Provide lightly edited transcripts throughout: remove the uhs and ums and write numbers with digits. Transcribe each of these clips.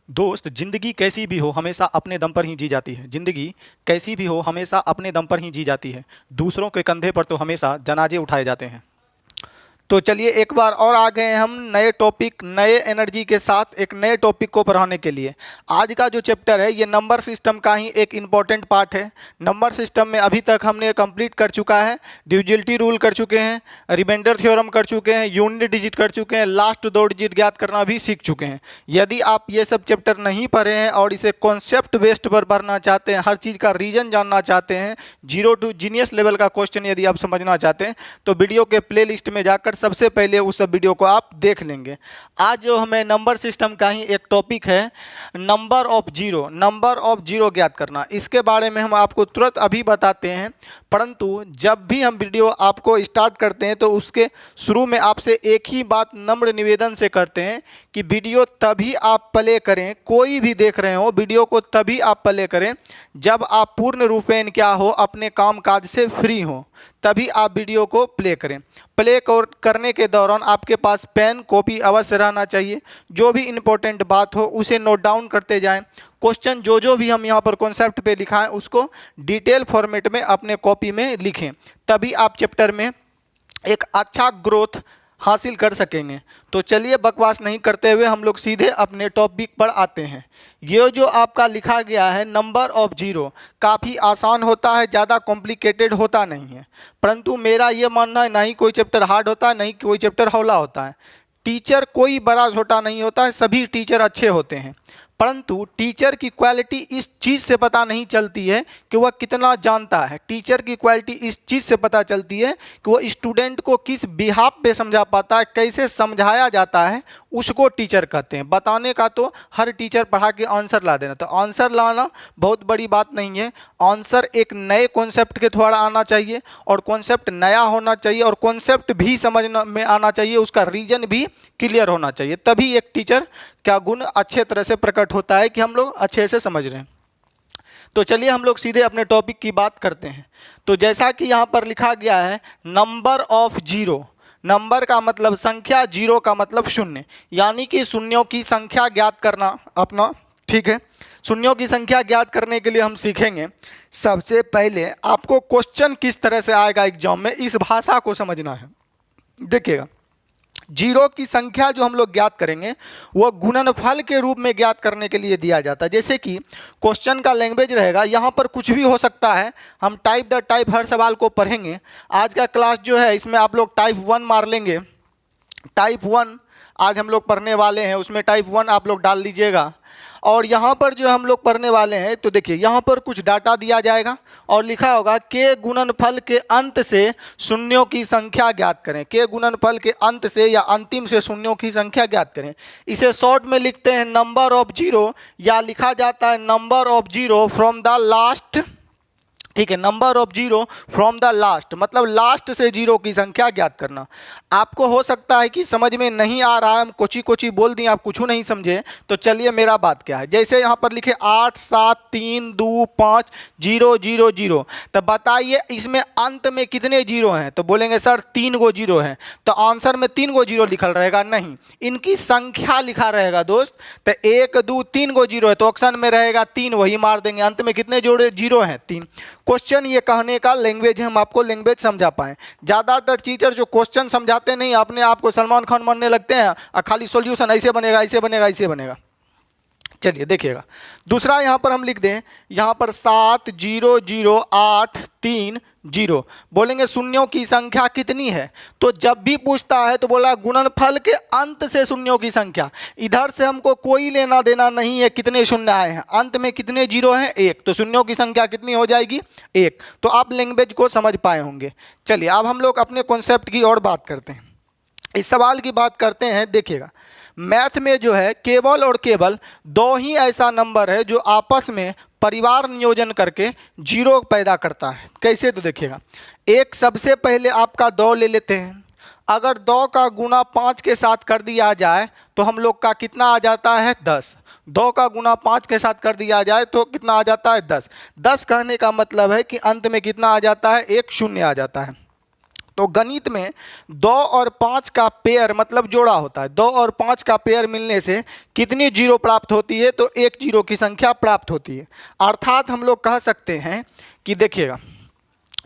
दोस्त, जिंदगी कैसी भी हो हमेशा अपने दम पर ही जी जाती है। जिंदगी कैसी भी हो हमेशा अपने दम पर ही जी जाती है। दूसरों के कंधे पर तो हमेशा जनाजे उठाए जाते हैं। तो चलिए एक बार और आ गए हम नए टॉपिक, नए एनर्जी के साथ एक नए टॉपिक को पढ़ाने के लिए। आज का जो चैप्टर है ये नंबर सिस्टम का ही एक इम्पॉर्टेंट पार्ट है। नंबर सिस्टम में अभी तक हमने कंप्लीट कर चुका है, डिविजिबिलिटी रूल कर चुके हैं, रिमाइंडर थ्योरम कर चुके हैं, यूनिट डिजिट कर चुके हैं, लास्ट 2 डिजिट ज्ञात करना भी सीख चुके हैं। यदि आप ये सब चैप्टर नहीं पढ़े हैं और इसे कॉन्सेप्ट बेस्ड पर पढ़ना चाहते हैं, हर चीज़ का रीजन जानना चाहते हैं, 0 to जीनियस लेवल का क्वेश्चन यदि आप समझना चाहते हैं, तो वीडियो के प्ले लिस्ट में जाकर सबसे पहले उस सब वीडियो को आप देख लेंगे। आज जो हमें नंबर सिस्टम का ही एक टॉपिक है, नंबर ऑफ जीरो ज्ञात करना। इसके बारे में हम आपको तुरंत अभी बताते हैं, परंतु जब भी हम वीडियो आपको स्टार्ट करते हैं तो उसके शुरू में आपसे एक ही बात नम्र निवेदन से करते हैं कि वीडियो तभी आप प्ले करें, कोई भी देख रहे हो वीडियो को तभी आप प्ले करें जब आप पूर्ण रूपेण क्या हो, अपने काम काज से फ्री हो, तभी आप वीडियो को प्ले करें। प्ले करने के दौरान आपके पास पेन कॉपी अवश्य रहना चाहिए। जो भी इम्पोर्टेंट बात हो उसे नोट डाउन करते जाएं। क्वेश्चन जो भी हम यहाँ पर कॉन्सेप्ट पे लिखाएं उसको डिटेल फॉर्मेट में अपने कॉपी में लिखें, तभी आप चैप्टर में एक अच्छा ग्रोथ हासिल कर सकेंगे। तो चलिए बकवास नहीं करते हुए हम लोग सीधे अपने टॉपिक पर आते हैं। ये जो आपका लिखा गया है नंबर ऑफ जीरो, काफ़ी आसान होता है, ज़्यादा कॉम्प्लिकेटेड होता नहीं है। परंतु मेरा ये मानना है, ना ही कोई चैप्टर हार्ड होता है, नहीं कोई चैप्टर हौला होता है। टीचर कोई बड़ा छोटा नहीं होता है, सभी टीचर अच्छे होते हैं। परंतु टीचर की क्वालिटी इस चीज़ से पता नहीं चलती है कि वह कितना जानता है। टीचर की क्वालिटी इस चीज़ से पता चलती है कि वह स्टूडेंट को किस बिहाफ पे समझा पाता है, कैसे समझाया जाता है, उसको टीचर कहते हैं। बताने का तो हर टीचर पढ़ा के आंसर ला देना, तो आंसर लाना बहुत बड़ी बात नहीं है। आंसर एक नए कॉन्सेप्ट के थोड़ा आना चाहिए, और कॉन्सेप्ट नया होना चाहिए, और कॉन्सेप्ट भी समझ में आना चाहिए, उसका रीजन भी क्लियर होना चाहिए। तभी एक टीचर का गुण अच्छे तरह से प्रकट होता है कि हम लोग अच्छे से समझ रहे हैं। तो चलिए हम लोग सीधे अपने टॉपिक की बात करते हैं। तो जैसा कि यहाँ पर लिखा गया है नंबर ऑफ जीरो, नंबर का मतलब संख्या, जीरो का मतलब शून्य, यानी कि शून्यों की संख्या ज्ञात करना अपना। ठीक है, शून्यों की संख्या ज्ञात करने के लिए हम सीखेंगे सबसे पहले आपको क्वेश्चन किस तरह से आएगा एग्जाम में, इस भाषा को समझना है। देखिएगा, जीरो की संख्या जो हम लोग ज्ञात करेंगे वो गुणनफल के रूप में ज्ञात करने के लिए दिया जाता है। जैसे कि क्वेश्चन का लैंग्वेज रहेगा, यहाँ पर कुछ भी हो सकता है, हम टाइप द टाइप हर सवाल को पढ़ेंगे। आज का क्लास जो है इसमें आप लोग टाइप 1 मार लेंगे। टाइप 1 आज हम लोग पढ़ने वाले हैं, उसमें टाइप 1 आप लोग डाल दीजिएगा। और यहाँ पर जो हम लोग पढ़ने वाले हैं, तो देखिए यहाँ पर कुछ डाटा दिया जाएगा और लिखा होगा के गुणनफल के अंत से शून्यों की संख्या ज्ञात करें। के गुणनफल के अंत से या अंतिम से शून्यों की संख्या ज्ञात करें। इसे शॉर्ट में लिखते हैं नंबर ऑफ जीरो, या लिखा जाता है number of zero from the last. ठीक है, number of zero from the last, मतलब लास्ट से जीरो की संख्या ज्ञात करना। आपको हो सकता है कि समझ में नहीं आ रहा है, हम कोची बोल दिए, आप कुछ नहीं समझे। तो चलिए मेरा बात क्या है, जैसे यहाँ पर लिखे 8 7 3 2 5 0 0 0, तो बताइए इसमें अंत में कितने जीरो हैं? तो बोलेंगे सर 3 गो जीरो हैं। तो आंसर में 3 गो जीरो लिखल रहेगा? नहीं, इनकी संख्या लिखा रहेगा दोस्त। तो 1 2 3 गो जीरो है, तो ऑप्शन में रहेगा 3, वही मार देंगे। अंत में कितने जोड़े जीरो हैं? 3। क्वेश्चन ये कहने का लैंग्वेज है, हम आपको लैंग्वेज समझा पाएं। ज़्यादातर टीचर जो क्वेश्चन समझाते नहीं, अपने आप को सलमान खान मानने लगते हैं, और खाली सॉल्यूशन ऐसे बनेगा ऐसे बनेगा ऐसे बनेगा। चलिए देखिएगा, दूसरा यहाँ पर हम लिख दें, यहाँ पर 7 0 0 8 3 0, बोलेंगे शून्यों की संख्या कितनी है? तो जब भी पूछता है तो बोला गुणनफल के अंत से शून्यों की संख्या। इधर से हमको कोई लेना देना नहीं है कितने शून्य आए हैं, अंत में कितने जीरो हैं? 1। तो शून्यों की संख्या कितनी हो जाएगी? 1। तो आप लैंग्वेज को समझ पाए होंगे। चलिए अब हम लोग अपने कॉन्सेप्ट की और बात करते हैं, इस सवाल की बात करते हैं। देखिएगा, मैथ में जो है केवल और केवल 2 ही ऐसा नंबर है जो आपस में परिवार नियोजन करके जीरो पैदा करता है। कैसे? तो देखिएगा, एक सबसे पहले आपका 2 ले लेते हैं। अगर 2 का गुणा 5 के साथ कर दिया जाए तो हम लोग का कितना आ जाता है? 10। 2 का गुणा 5 के साथ कर दिया जाए तो कितना आ जाता है? 10। 10 कहने का मतलब है कि अंत में कितना आ जाता है? एक शून्य आ जाता है। तो गणित में 2 और 5 का पेयर मतलब जोड़ा होता है। 2 और 5 का पेयर मिलने से कितनी जीरो प्राप्त होती है? तो एक जीरो की संख्या प्राप्त होती है। अर्थात हम लोग कह सकते हैं कि देखिएगा,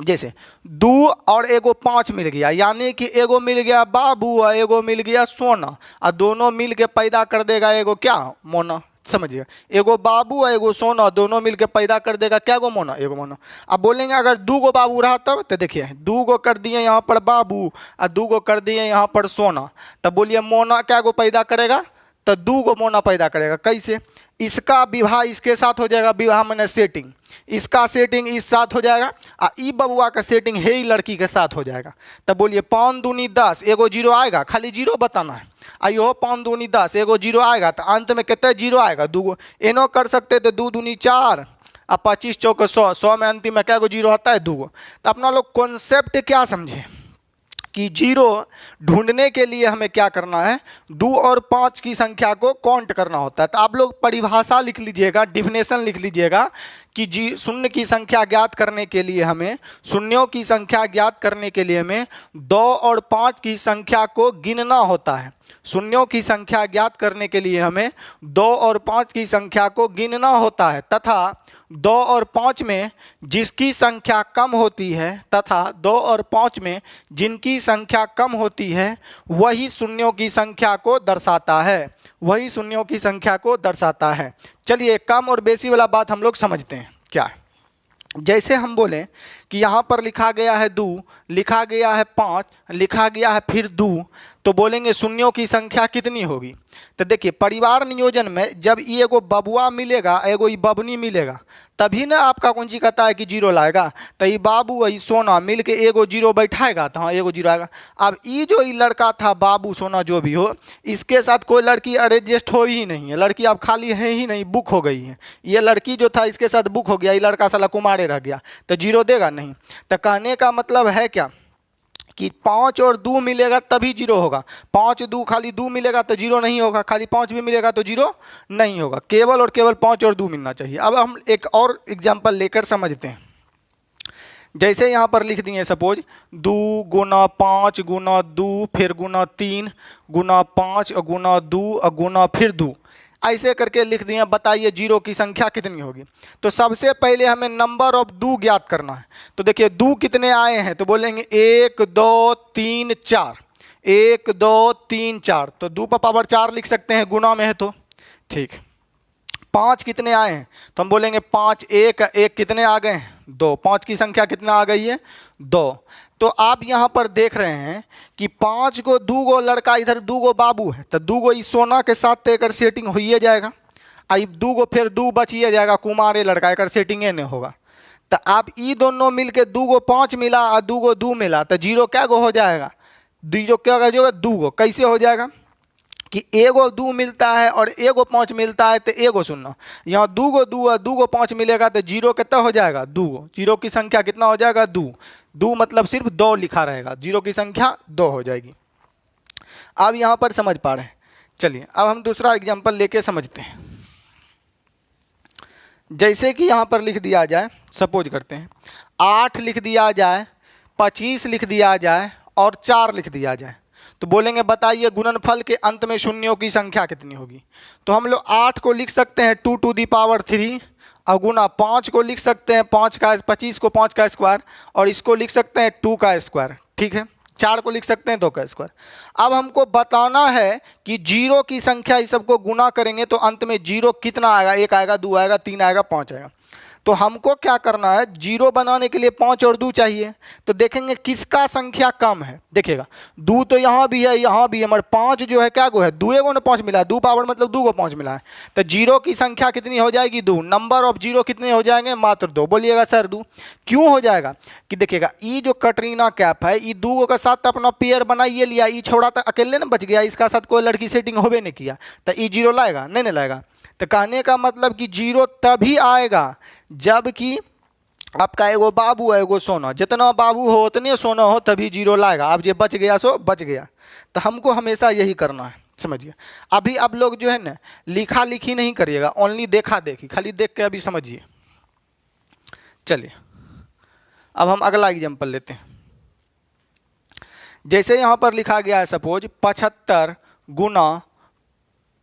जैसे 2 और एगो 5 मिल गया, यानी कि एगो मिल गया बाबू और एगो मिल गया सोना, और दोनों मिल के पैदा कर देगा एगो क्या? मोना। समझिए, एगो बाबू और एगो सोना दोनों मिलके पैदा कर देगा क्या? गो मोना, एगो मोना। अब बोलेंगे अगर 2 गो बाबू रहा तब, तो देखिए 2 गो कर दिए यहाँ पर बाबू और 2 गो कर दिए यहाँ पर सोना, तब बोलिए मोना क्या गो पैदा करेगा? तो 2 गो मोना पैदा करेगा। कैसे? इसका विवाह इसके साथ हो जाएगा, विवाह मैंने सेटिंग, इसका सेटिंग इस साथ हो जाएगा, और ई बबुआ का सेटिंग है ही लड़की के साथ हो जाएगा। तब बोलिए 5 दूनी 10, एगो जीरो आएगा, खाली जीरो बताना है। आइयो 5 दूनी 10, एगो जीरो आएगा, तो अंत में कितने जीरो आएगा? 2 गो। एनो कर सकते थे 2 दूनी 4 और 25 चौके 100, 100 में अंतिम में क्या गो जीरो आता है? 2 गो। तो अपना लोग कॉन्सेप्ट क्या समझे कि जीरो ढूंढने के लिए हमें क्या करना है? 2 और 5 की संख्या को काउंट करना होता है। तो आप लोग परिभाषा लिख लीजिएगा, डिफिनेशन लिख लीजिएगा कि शून्य की संख्या ज्ञात करने के लिए हमें, शून्यों की संख्या ज्ञात करने के लिए हमें 2 और 5 की संख्या को गिनना होता है। शून्यों की संख्या ज्ञात करने के लिए हमें 2 और 5 की संख्या को गिनना होता है, तथा 2 और 5 में जिसकी संख्या कम होती है तथा 2 और 5 में जिनकी संख्या कम होती है वही शून्यों की संख्या को दर्शाता है, वही शून्यों की संख्या को दर्शाता है। चलिए कम और बेसी वाला बात हम लोग समझते हैं क्या है। जैसे हम बोलें कि यहाँ पर लिखा गया है 2, लिखा गया है 5, लिखा गया है फिर 2, तो बोलेंगे शून्यों की संख्या कितनी होगी? तो देखिए परिवार नियोजन में जब ये एगो बबुआ मिलेगा, एगो ये बबनी मिलेगा, तभी ना आपका कौन सी कहता है कि जीरो लाएगा। तो ये बाबू और सोना मिल के एगो जीरो बैठाएगा, तो हाँ एगो जीरो आएगा। अब ये जो ये लड़का था बाबू सोना जो भी हो, इसके साथ कोई लड़की एडजस्ट हो ही नहीं है, लड़की अब खाली है ही नहीं, बुक हो गई है। ये लड़की जो था इसके साथ बुक हो गया, ये लड़का साला कुमारे रह गया, तो जीरो देगा नहीं। तो कहने का मतलब है क्या कि 5 और 2 मिलेगा तभी जीरो होगा। 5 2 खाली 2 मिलेगा तो जीरो नहीं होगा, खाली 5 भी मिलेगा तो जीरो नहीं होगा, केवल और केवल 5 और 2 मिलना चाहिए। अब हम एक और एग्जांपल लेकर समझते हैं। जैसे यहाँ पर लिख दिए सपोज 2 गुना 5 गुना 2 फिर गुना 3 गुना 5 और गुना 2 और गुना फिर 2, ऐसे करके लिख दिए। बताइए जीरो की संख्या कितनी होगी? तो सबसे पहले हमें नंबर ऑफ 2 ज्ञात करना है। तो देखिए 2 कितने आए हैं? तो बोलेंगे 1 2 3 4, 1 2 3 4, तो 2 पर पावर 4 लिख सकते हैं, गुना में है तो ठीक। 5 कितने आए हैं? तो हम बोलेंगे 5 1 1 कितने आ गए हैं? 2। 5 की संख्या कितना आ गई है? 2। तो आप यहाँ पर देख रहे हैं कि 5 को 2 गो लड़का, इधर 2 गो बाबू है, तो 2 गो इस सोना के साथ तो एक सेटिंग हो ही जाएगा। आई 2 गो फिर 2 बचिए जाएगा, कुमारे लड़का, एक सेटिंगे नहीं होगा। तो आप ये दोनों मिल के 2 गो 5 मिला और 2 गो 2 मिला, तो जीरो क्या गो हो जाएगा? जीरो क्या हो जाएगा? 2 गो। कैसे हो जाएगा कि एगो 2 मिलता है और एगो 5 मिलता है तो एगो शून्य, यहाँ 2 गो 2 और 2 गो 5 मिलेगा तो जीरो कितना हो जाएगा? 2 गो। जीरो की संख्या कितना हो जाएगा? 2। 2 मतलब सिर्फ 2 लिखा रहेगा, जीरो की संख्या 2 हो जाएगी। अब यहाँ पर समझ पा रहे हैं। चलिए अब हम दूसरा एग्जाम्पल लेके समझते हैं। जैसे कि यहाँ पर लिख दिया जाए, सपोज करते हैं 8 लिख दिया जाए, 25 लिख दिया जाए और 4 लिख दिया जाए, तो बोलेंगे बताइए गुणनफल के अंत में शून्यों की संख्या कितनी होगी? तो हम लोग 8 को लिख सकते हैं 2 टू दी पावर 3 और गुना 5 को लिख सकते हैं 25 को 5 का स्क्वायर, और इसको लिख सकते हैं 2 का स्क्वायर, ठीक है। 4 को लिख सकते हैं 2 का स्क्वायर। अब हमको बताना है कि जीरो की संख्या इस सबको गुना करेंगे तो अंत में जीरो कितना आएगा? 1 आएगा, 2 आएगा, 3 आएगा, 5 आएगा। तो हमको क्या करना है? जीरो बनाने के लिए 5 और 2 चाहिए, तो देखेंगे किसका संख्या कम है। देखिएगा 2 तो यहाँ भी है, यहाँ भी है, मगर 5 जो है क्या गो है? 2 गो ने 5 मिला है, 2 पावर मतलब 2 को 5 मिला है, तो जीरो की संख्या कितनी हो जाएगी? 2। नंबर ऑफ जीरो कितने हो जाएंगे? मात्र 2। बोलिएगा सर 2 क्यों हो जाएगा? कि देखिएगा ये जो कटरीना कैफ है, ये 2 गो के साथ अपना पेयर बनाइए लिया, ये छोड़ा तो अकेले ना बच गया, इसका साथ कोई लड़की सेटिंग होवे नहीं किया, तो ये जीरो लाएगा? नहीं लाएगा। तो कहने का मतलब कि जीरो तभी आएगा जबकि आपका एगो बाबू है एगो सोना, जितना बाबू हो उतने सोना हो, तभी जीरो लाएगा। अब ये बच गया सो बच गया। तो हमको हमेशा यही करना है, समझिए। अभी आप लोग जो है ना लिखा लिखी नहीं करिएगा, ओनली देखा देखी, खाली देख के अभी समझिए। चलिए अब हम अगला एग्जाम्पल लेते हैं। जैसे यहाँ पर लिखा गया है सपोज 75 गुना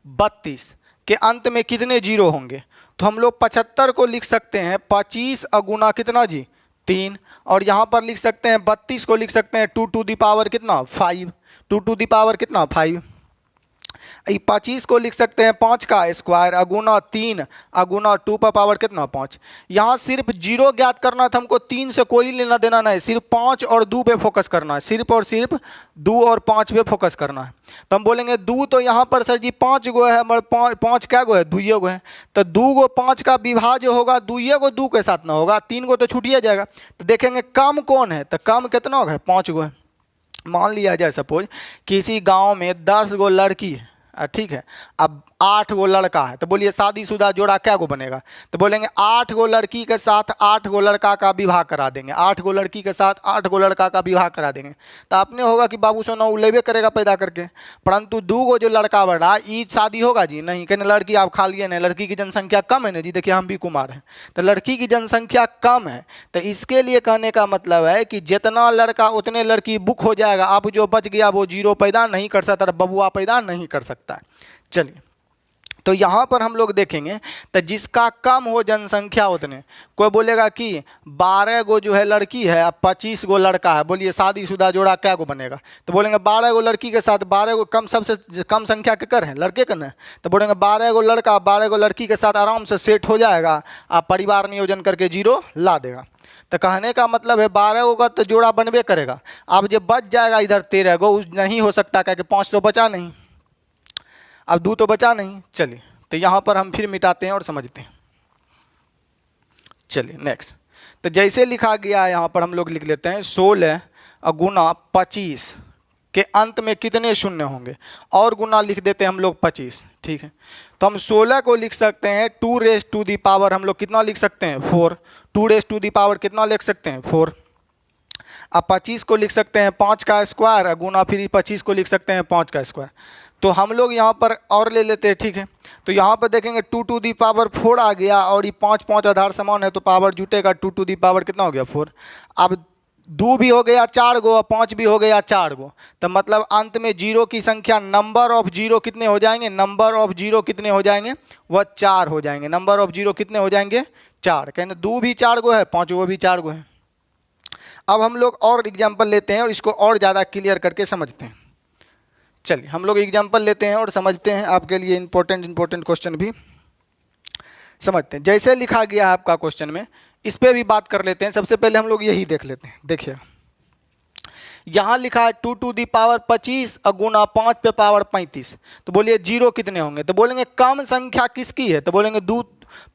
32 के अंत में कितने जीरो होंगे, तो हम लोग 75 को लिख सकते हैं 25 गुना कितना जी 3, और यहाँ पर लिख सकते हैं 32 को लिख सकते हैं 2 टू दी पावर कितना 5, 2 टू दी पावर कितना 5। 25 को लिख सकते हैं 5 का स्क्वायर अगुना 3 अगुना 2 पर पावर कितना 5। यहाँ सिर्फ जीरो ज्ञात करना था हमको, 3 से कोई लेना देना नहीं, सिर्फ 5 और 2 पे फोकस करना है, सिर्फ और सिर्फ 2 और 5 पे फोकस करना है। तो हम बोलेंगे 2 तो यहाँ पर सर जी 5 गो है, मगर 5 क्या गो है 2 गो है, तो 2 गो 5 का विभाज्य जो होगा 2 गो 2 के साथ ना होगा, 3 गो तो छूटिए जाएगा। तो देखेंगे कम कौन है, तो कम कितना होगा 5 गो है। मान लिया जाए सपोज किसी गाँव में 10 गो लड़की है, ठीक है, अब 8 गो लड़का है, तो बोलिए शादीशुदा जोड़ा क्या गो बनेगा, तो बोलेंगे 8 गो लड़की के साथ 8 गो लड़का का विवाह करा देंगे, 8 गो लड़की के साथ 8 गो लड़का का विवाह करा देंगे। तो आपने होगा कि बाबू सोना उलेबे करेगा पैदा करके, परंतु 2 गो जो लड़का बढ़ा ई शादी होगा जी नहीं, कहने लड़की आप खा लिए नहीं, लड़की की जनसंख्या कम है ना जी, देखिए हम भी कुमार हैं, तो लड़की की जनसंख्या कम है, तो इसके लिए कहने का मतलब है कि जितना लड़का उतने लड़की बुक हो जाएगा, अब जो बच गया वो जीरो पैदा नहीं कर सकता, बबुआ पैदा नहीं कर सकता है। चलिए, तो यहाँ पर हम लोग देखेंगे तो जिसका कम हो जनसंख्या उतने, कोई बोलेगा कि 12 गो जो है लड़की है अब 25 गो लड़का है, बोलिए शादीशुदा जोड़ा क्या गो बनेगा, तो बोलेंगे 12 गो लड़की के साथ 12 गो कम, सबसे कम संख्या के कर है लड़के का ना, तो बोलेंगे 12 गो लड़का 12 गो लड़की के साथ आराम से सेट हो जाएगा, आप परिवार नियोजन करके जीरो ला देगा। तो कहने का मतलब है 12 गो का तो जोड़ा बनबे करेगा, अब जब बच जाएगा इधर 13 गो नहीं हो सकता, क्या कि 5 तो बचा नहीं, अब 2 तो बचा नहीं। चलिए, तो यहाँ पर हम फिर मिटाते हैं और समझते हैं। चलिए नेक्स्ट, तो जैसे लिखा गया है यहाँ पर हम लोग लिख लेते हैं 16 गुना 25 के अंत में कितने शून्य होंगे, और गुना लिख देते हैं हम लोग 25, ठीक है। तो हम 16 को लिख सकते हैं 2 रेज टू दी पावर हम लोग कितना लिख सकते हैं 4, 2 रेज टू दी पावर कितना लिख सकते हैं 4। अब 25 को लिख सकते हैं 5 का स्क्वायर गुना फिर 25 को लिख सकते हैं 5 का स्क्वायर। तो हम लोग यहाँ पर और ले लेते हैं, ठीक है। तो यहाँ पर देखेंगे 2 टू दी पावर 4 आ गया, और ये 5 आधार समान है तो पावर जुटेगा, 2 टू दी पावर कितना हो गया 4। अब 2 भी हो गया 4 गो, 5 भी हो गया 4 गो, तो मतलब अंत में जीरो की संख्या, नंबर ऑफ जीरो कितने हो जाएंगे, नंबर ऑफ जीरो कितने हो जाएंगे, वह 4 हो जाएंगे। नंबर ऑफ जीरो कितने हो जाएंगे 4, कहने 2 भी 4 गो है, 5 गो भी 4 गो है। अब हम लोग और एग्जाम्पल लेते हैं और इसको और ज़्यादा क्लियर करके समझते हैं। चलिए हम लोग एग्जाम्पल लेते हैं और समझते हैं, आपके लिए इंपॉर्टेंट क्वेश्चन भी समझते हैं। जैसे लिखा गया है आपका क्वेश्चन में, इस पर भी बात कर लेते हैं। सबसे पहले हम लोग यही देख लेते हैं। देखिए यहाँ लिखा है 2 टू दी पावर 25 गुना 5 पे पावर 35, तो बोलिए जीरो कितने होंगे, तो बोलेंगे कम संख्या किसकी है, तो बोलेंगे 2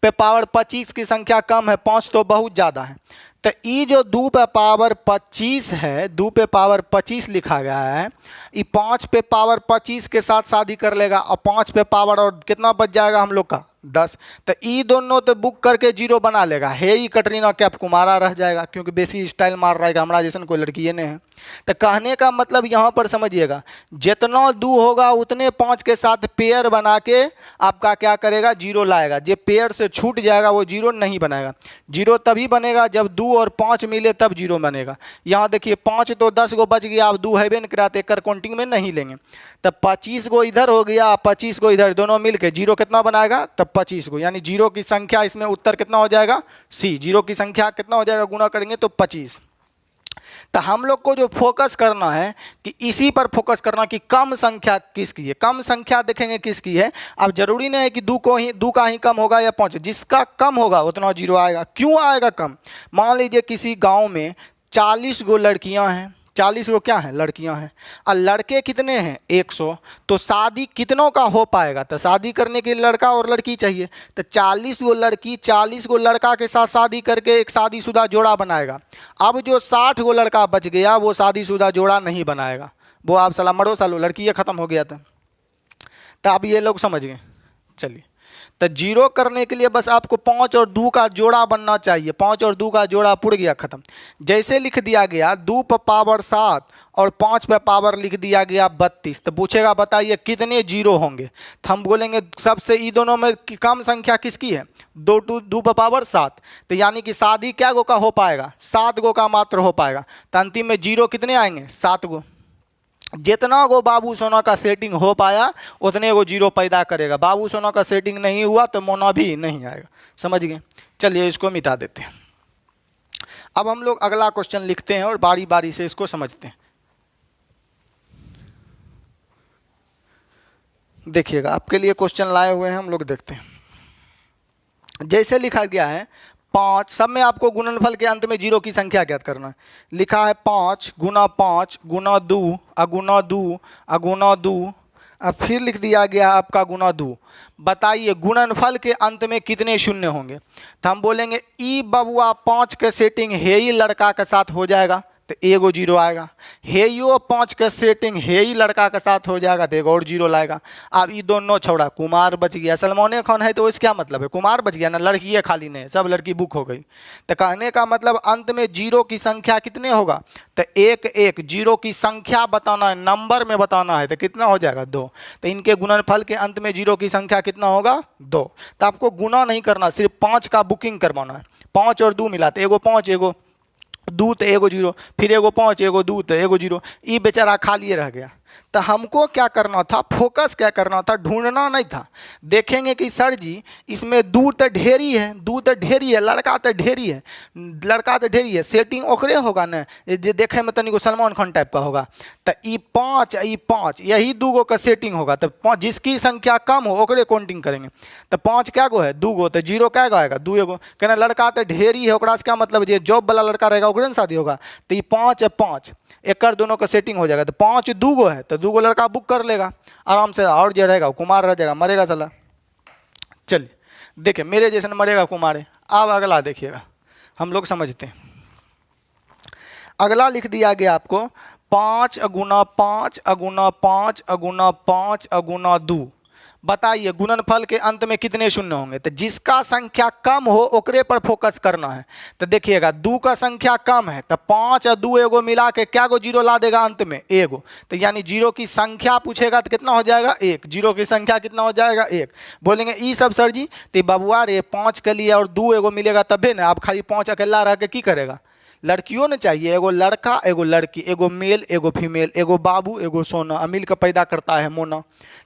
पे पावर 25 की संख्या कम है, 5 तो बहुत ज़्यादा है। तो ये जो 2 पे पावर 25 है, 2 पे पावर 25 लिखा गया है, ये 5 पे पावर 25 के साथ शादी कर लेगा, और 5 पे पावर और कितना बच जाएगा हम लोग का 10। तो ये दोनों तो बुक करके जीरो बना लेगा, हे ही कटरीना कैफ कुमारा रह जाएगा, क्योंकि बेसी स्टाइल मार रहा है, हमारा जैसा कोई लड़की ये नहीं है। तो कहने का मतलब यहाँ पर समझिएगा, जितना 2 होगा उतने 5 के साथ पेयर बना के आपका क्या करेगा जीरो लाएगा। जो पेयर से छूट जाएगा वो जीरो नहीं बनाएगा। जीरो तभी बनेगा जब 2 और 5 मिले तब जीरो बनेगा। यहाँ देखिए 5 तो 10 गो बच गया, अब 2 है नहीं कराते, एक काउंटिंग में नहीं लेंगे। तब 25 गो इधर हो गया, 25 गो इधर, दोनों मिल के जीरो कितना बनाएगा तब 25 गो, यानी जीरो की संख्या इसमें उत्तर कितना हो जाएगा सी। जीरो की संख्या कितना हो जाएगा, गुना करेंगे तो 25। तो हम लोग को जो फोकस करना है कि इसी पर फोकस करना कि कम संख्या किसकी है। कम संख्या देखेंगे किसकी है। अब जरूरी नहीं है कि 2 का ही कम होगा या 5, जिसका कम होगा उतना जीरो आएगा। क्यों आएगा कम, मान लीजिए किसी गांव में 40 गो लड़कियां हैं, 40 गो क्या हैं लड़कियां हैं, और लड़के कितने हैं 100, तो शादी कितनों का हो पाएगा, तो शादी करने के लिए लड़का और लड़की चाहिए। तो 40 गो लड़की 40 गो लड़का के साथ शादी करके एक शादीशुदा जोड़ा बनाएगा। अब जो 60 गो लड़का बच गया वो शादीशुदा जोड़ा नहीं बनाएगा, वो आप साला मरो सालो, लड़की ये ख़त्म हो गया था। तो अब ये लोग समझ गए। चलिए, तो जीरो करने के लिए बस आपको 5 और 2 का जोड़ा बनना चाहिए। 5 और 2 का जोड़ा पुड़ गया, ख़त्म। जैसे लिख दिया गया 2 पे पावर 7 और 5 पे पावर लिख दिया गया 32, तो पूछेगा बताइए कितने जीरो होंगे। तो हम बोलेंगे सबसे ई दोनों में कम संख्या किसकी है, 2 पे पावर 7, तो यानी कि शादी क्या गो का हो पाएगा 7 गो का मात्र हो पाएगा। तो अंतिम में जीरो कितने आएंगे 7 गो। जितना गो बाबू सोना का सेटिंग हो पाया उतने गो जीरो पैदा करेगा। बाबू सोना का सेटिंग नहीं हुआ तो मोना भी नहीं आएगा। समझ गए? चलिए इसको मिटा देते हैं। अब हम लोग अगला क्वेश्चन लिखते हैं और बारी बारी से इसको समझते हैं। देखिएगा आपके लिए क्वेश्चन लाए हुए हैं, हम लोग देखते हैं। जैसे लिखा गया है 5, सब में आपको गुणनफल के अंत में जीरो की संख्या ज्ञात करना है। लिखा है 5 गुना 5 गुना 2 अगुना 2 अगुना 2, अब फिर लिख दिया गया आपका गुना 2। बताइए गुणनफल के अंत में कितने शून्य होंगे? तो हम बोलेंगे ई बबुआ 5 के सेटिंग हे ही लड़का के साथ हो जाएगा तो एगो जीरो आएगा। हे यो 5 के सेटिंग हे ही लड़का के साथ हो जाएगा तो एगो और जीरो लाएगा। अब ये दोनों छोड़ा कुमार बच गया। सलमान खान है तो इसका क्या मतलब है? कुमार बच गया ना, लड़की है खाली नहीं, सब लड़की बुक हो गई। तो कहने का मतलब अंत में जीरो की संख्या कितने होगा? तो एक एक जीरो की संख्या बताना है, नंबर में बताना है, तो कितना हो जाएगा? 2। तो इनके गुणनफल के अंत में जीरो की संख्या कितना होगा? 2। तो आपको गुना नहीं करना, सिर्फ 5 का बुकिंग करवाना है। 5 और 2 मिलाते, एगो 5 एगो 2 तो एगो जीरो, फिर एगो 5 एगो 2 तो एगो जीरो, ये बेचारा खाली रह गया। तो हमको क्या करना था? फोकस क्या करना था? ढूंढना नहीं था। देखेंगे कि सर जी इसमें 2 तो ढेरी है, 2 तो ढेरी है, लड़का तो ढेरी है, लड़का तो ढेरी है, सेटिंग ओकरे होगा ना, ये देखे में तनिको सलमान खान टाइप का होगा। तो ई 5 यही 2 गो का सेटिंग होगा। तो जिसकी संख्या कम हो ओकरे काउंटिंग करेंगे। तो 5 क्या गो है? 2 गो, तो जीरो क्या गो आएगा? 2 एगो। कहना लड़का तो ढेरी है, ओकरा से क्या मतलब? जो जॉब वाला लड़का रहेगा ओकरे ने शादी होगा। तो ये 5 एकर दोनों का सेटिंग हो जाएगा। तो 5 2 गो है तो 2 गो लड़का बुक कर लेगा आराम से, और जो रहेगा कुमार रह जाएगा, मरेगा साला। चलिए देखिए मेरे जैसे मरेगा कुमार है। अब अगला देखिएगा, हम लोग समझते हैं। अगला लिख दिया गया आपको 5 गुना 5 अगुना 5 अगुना 5 अगुना 2। बताइए गुणनफल के अंत में कितने शून्य होंगे? तो जिसका संख्या कम हो ओकरे पर फोकस करना है। तो देखिएगा 2 का संख्या कम है तो 5 और 2 एगो मिला के क्या गो जीरो ला देगा अंत में? एगो। तो यानी जीरो की संख्या पूछेगा तो कितना हो जाएगा? 1। जीरो की संख्या कितना हो जाएगा? 1। बोलेंगे ई सब सर जी तो बबुआ रे 5 के लिए और 2 एगो मिलेगा तबे ना। आप खाली 5 अकेला रह के की करेगा? लड़कियों ने चाहिए, एगो लड़का एगो लड़की, एगो मेल एगो फीमेल, एगो बाबू एगो सोना, अमिल का पैदा करता है मोना।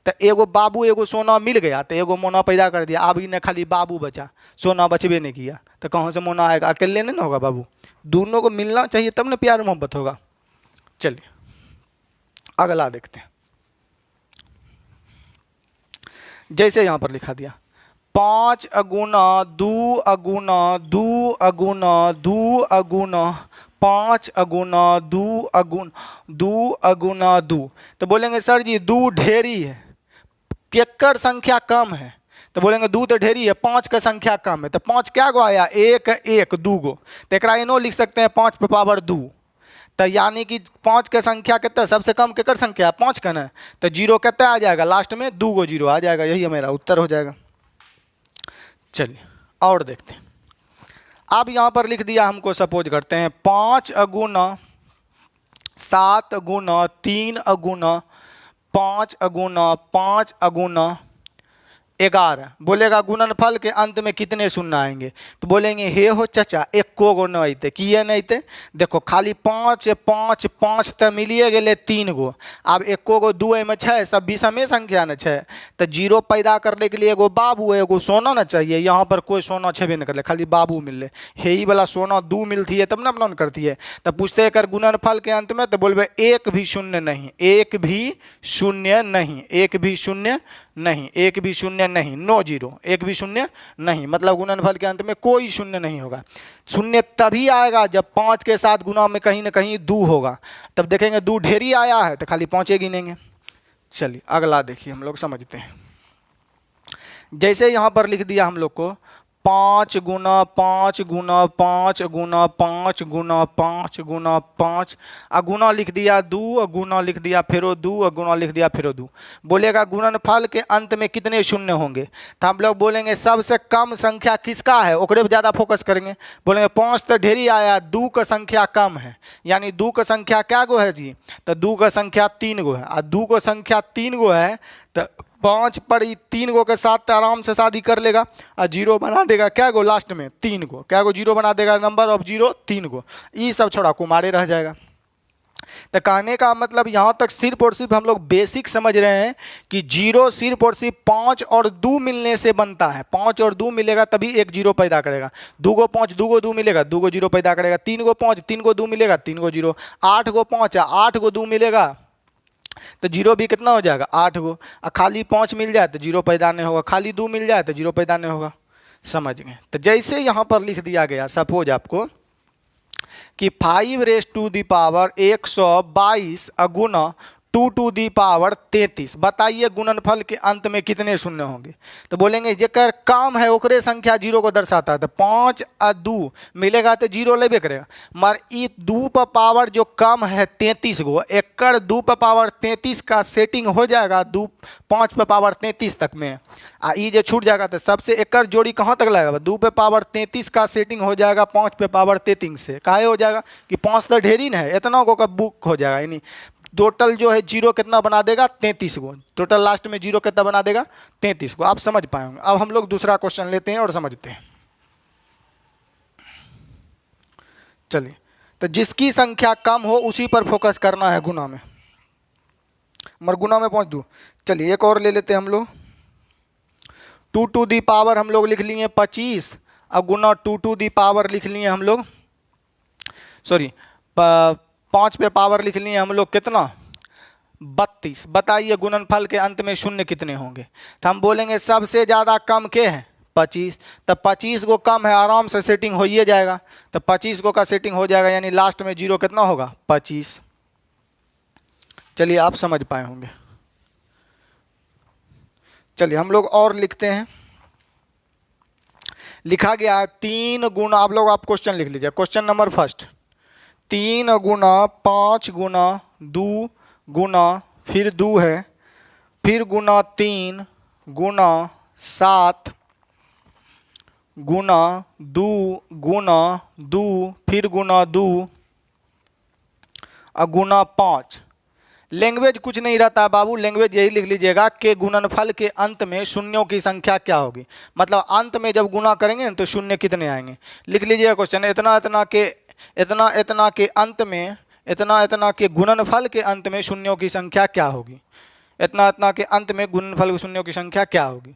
तो एगो बाबू एगो सोना मिल गया तो एगो मोना पैदा कर दिया। अब इन्हें खाली बाबू बचा, सोना बचबे नहीं किया, तो कहाँ से मोना आएगा? अकेले नहीं ना होगा बाबू, दोनों को मिलना चाहिए तब ना प्यार मोहब्बत होगा। चलिए अगला देखते हैं। जैसे यहाँ पर लिखा दिया 5 अगुना 2 अगुना 2 अगुना 2 अगुना 5 अगुना 2 अगुना 2 अगुना 2। तो बोलेंगे सर जी 2 ढेरी है, केकर संख्या कम है? तो बोलेंगे 2 तो ढेरी है, 5 का संख्या कम है। तो 5 क्या गो आया? 1 1 2 गो। तो एक इनो लिख सकते हैं 5 पे पावर 2। तो यानी कि 5 का संख्या कितना? सबसे कम केकर संख्या? 5 का ना। तो जीरो कितना आ जाएगा? लास्ट में 2 गो जीरो आ जाएगा, यही मेरा उत्तर हो जाएगा। चलिए और देखते हैं। अब यहाँ पर लिख दिया, हमको सपोज करते हैं 5 अगुना 7 अगुना 3 अगुना 5 अगुना 5 अगुना 11। बोलेगा गुणनफल के अंत में कितने शून्य आएंगे? तो बोलेंगे हे हो चाचा एको गो नहीं थे, किए नहीं थे? देखो खाली 5 5 5 तो मिलिए गए 3 गो। अब एको गो 2 में 6, सब विषमे संख्या न 6। तो जीरो पैदा करने के लिए एगो बाबू एगो सोना न चाहिए। यहाँ पर कोई सोना छेबे न कर ले, खाली बाबू मिल ले। हे ही वाला सोना 2 मिलती है तब ना अपना करती है। तो पूछते कर गुणनफल के अंत में, तो बोलबे एक भी शून्य नहीं, एक भी शून्य नहीं, एक भी शून्य नहीं, एक भी शून्य नहीं, नो जीरो, एक भी शून्य नहीं। मतलब गुणनफल के अंत में कोई शून्य नहीं होगा। शून्य तभी आएगा जब 5 के साथ गुना में कहीं ना कहीं 2 होगा, तब देखेंगे 2 ढेरी आया है तो खाली 5 गिनेंगे। चलिए अगला देखिए, हम लोग समझते हैं। जैसे यहाँ पर लिख दिया हम लोग को 5 गुना 5 गुना 5 गुना 5 गुना 5 गुना 5 अगुना लिख दिया 2 अगुना लिख दिया फिर 2 अगुना लिख दिया फिर 2। बोलेगा गुणनफल के अंत में कितने शून्य होंगे? तो हम लोग बोलेंगे सबसे कम संख्या किसका है ओकरे पर ज़्यादा फोकस करेंगे। बोलेंगे 5 तो ढेरी आया, 2 का संख्या कम है, यानी 2 का संख्या क्या गो है जी? तो 2 का संख्या 3 गो है, और 2 का संख्या 3 गो है तो 5 पर 3 गो के साथ आराम से शादी कर लेगा और जीरो बना देगा क्या गो? लास्ट में 3 गो, क्या गो जीरो बना देगा? नंबर ऑफ जीरो 3 गो। ये सब छोड़ा कुमारे रह जाएगा। तो कहने का मतलब यहाँ तक सिर्फ और सिर्फ हम लोग बेसिक समझ रहे हैं कि जीरो सिर्फ और सिर्फ 5 और 2 मिलने से बनता है। 5 और 2 मिलेगा तभी एक जीरो पैदा करेगा। 2 को 5 2 को 2 मिलेगा 2 को जीरो पैदा करेगा। 3 को 5 3 को 2 मिलेगा 3 को जीरो। 8 को 5 8 को 2 मिलेगा तो जीरो भी कितना हो जाएगा 8 को। खाली 5 मिल जाए तो जीरो पैदा नहीं होगा, खाली 2 मिल जाए तो जीरो पैदा नहीं होगा। समझ गए। तो जैसे यहाँ पर लिख दिया गया सपोज आपको कि 5 × 122 गुना 2 टू दी पावर 33, बताइए गुणनफल के अंत में कितने शून्य होंगे। तो बोलेंगे जेकर काम है ओकरे संख्या जीरो को दर्शाता है। तो 5 और 2 मिलेगा तो जीरो लेबे करेगा। मगर ई 2 पर पावर जो कम है 33 गो, एकड़ 2 पर पावर 33 का सेटिंग हो जाएगा 5 पर पावर 33 तक में। आ ई जो छूट जाएगा तो सबसे एकड़ जोड़ी कहाँ तक लगेगा 2 पे पावर 33 का सेटिंग हो जाएगा 5 पे पावर 33 से। काहे हो जाएगा कि 5 तो ढेरी न है, इतना गो का बुक हो जाएगा। यानी टोटल जो है जीरो कितना बना देगा 33 को। टोटल लास्ट में जीरो कितना बना देगा 33 को। आप समझ पाए होंगे। अब हम लोग दूसरा क्वेश्चन लेते हैं और समझते हैं। चलिए, तो जिसकी संख्या कम हो उसी पर फोकस करना है गुना में। मगर गुना में पहुंच दो। चलिए एक और ले लेते हैं हम लोग। 2 टू दी पावर हम लोग लिख लिए 25 और गुना 2 टू दी पावर लिख लिए हम लोग, सॉरी 5 पे पावर लिख लिए हम लोग कितना 32। बताइए गुणनफल के अंत में शून्य कितने होंगे। तो हम बोलेंगे सबसे ज़्यादा कम के है 25। तो 25 को कम है आराम से सेटिंग हो ही जाएगा। तो 25 को का सेटिंग हो जाएगा, यानी लास्ट में जीरो कितना होगा 25। चलिए आप समझ पाए होंगे। चलिए हम लोग और लिखते हैं। लिखा गया है 3 गुना, आप क्वेश्चन लिख लीजिए। क्वेश्चन नंबर फर्स्ट 3 गुना 5 गुना 2 गुना फिर 2 है, फिर गुना 3 गुना 7 गुना 2 गुना 2 फिर गुना 2 और गुना 5। लैंग्वेज कुछ नहीं रहता है बाबू, लैंग्वेज यही लिख लीजिएगा कि गुणनफल के अंत में शून्यों की संख्या क्या होगी। मतलब अंत में जब गुना करेंगे तो शून्य कितने आएंगे। लिख लीजिएगा क्वेश्चन इतना इतना के अंत में, इतना इतना के गुणनफल के अंत में शून्यों की संख्या क्या होगी। इतना इतना के अंत में गुणनफल की शून्यों की संख्या क्या होगी।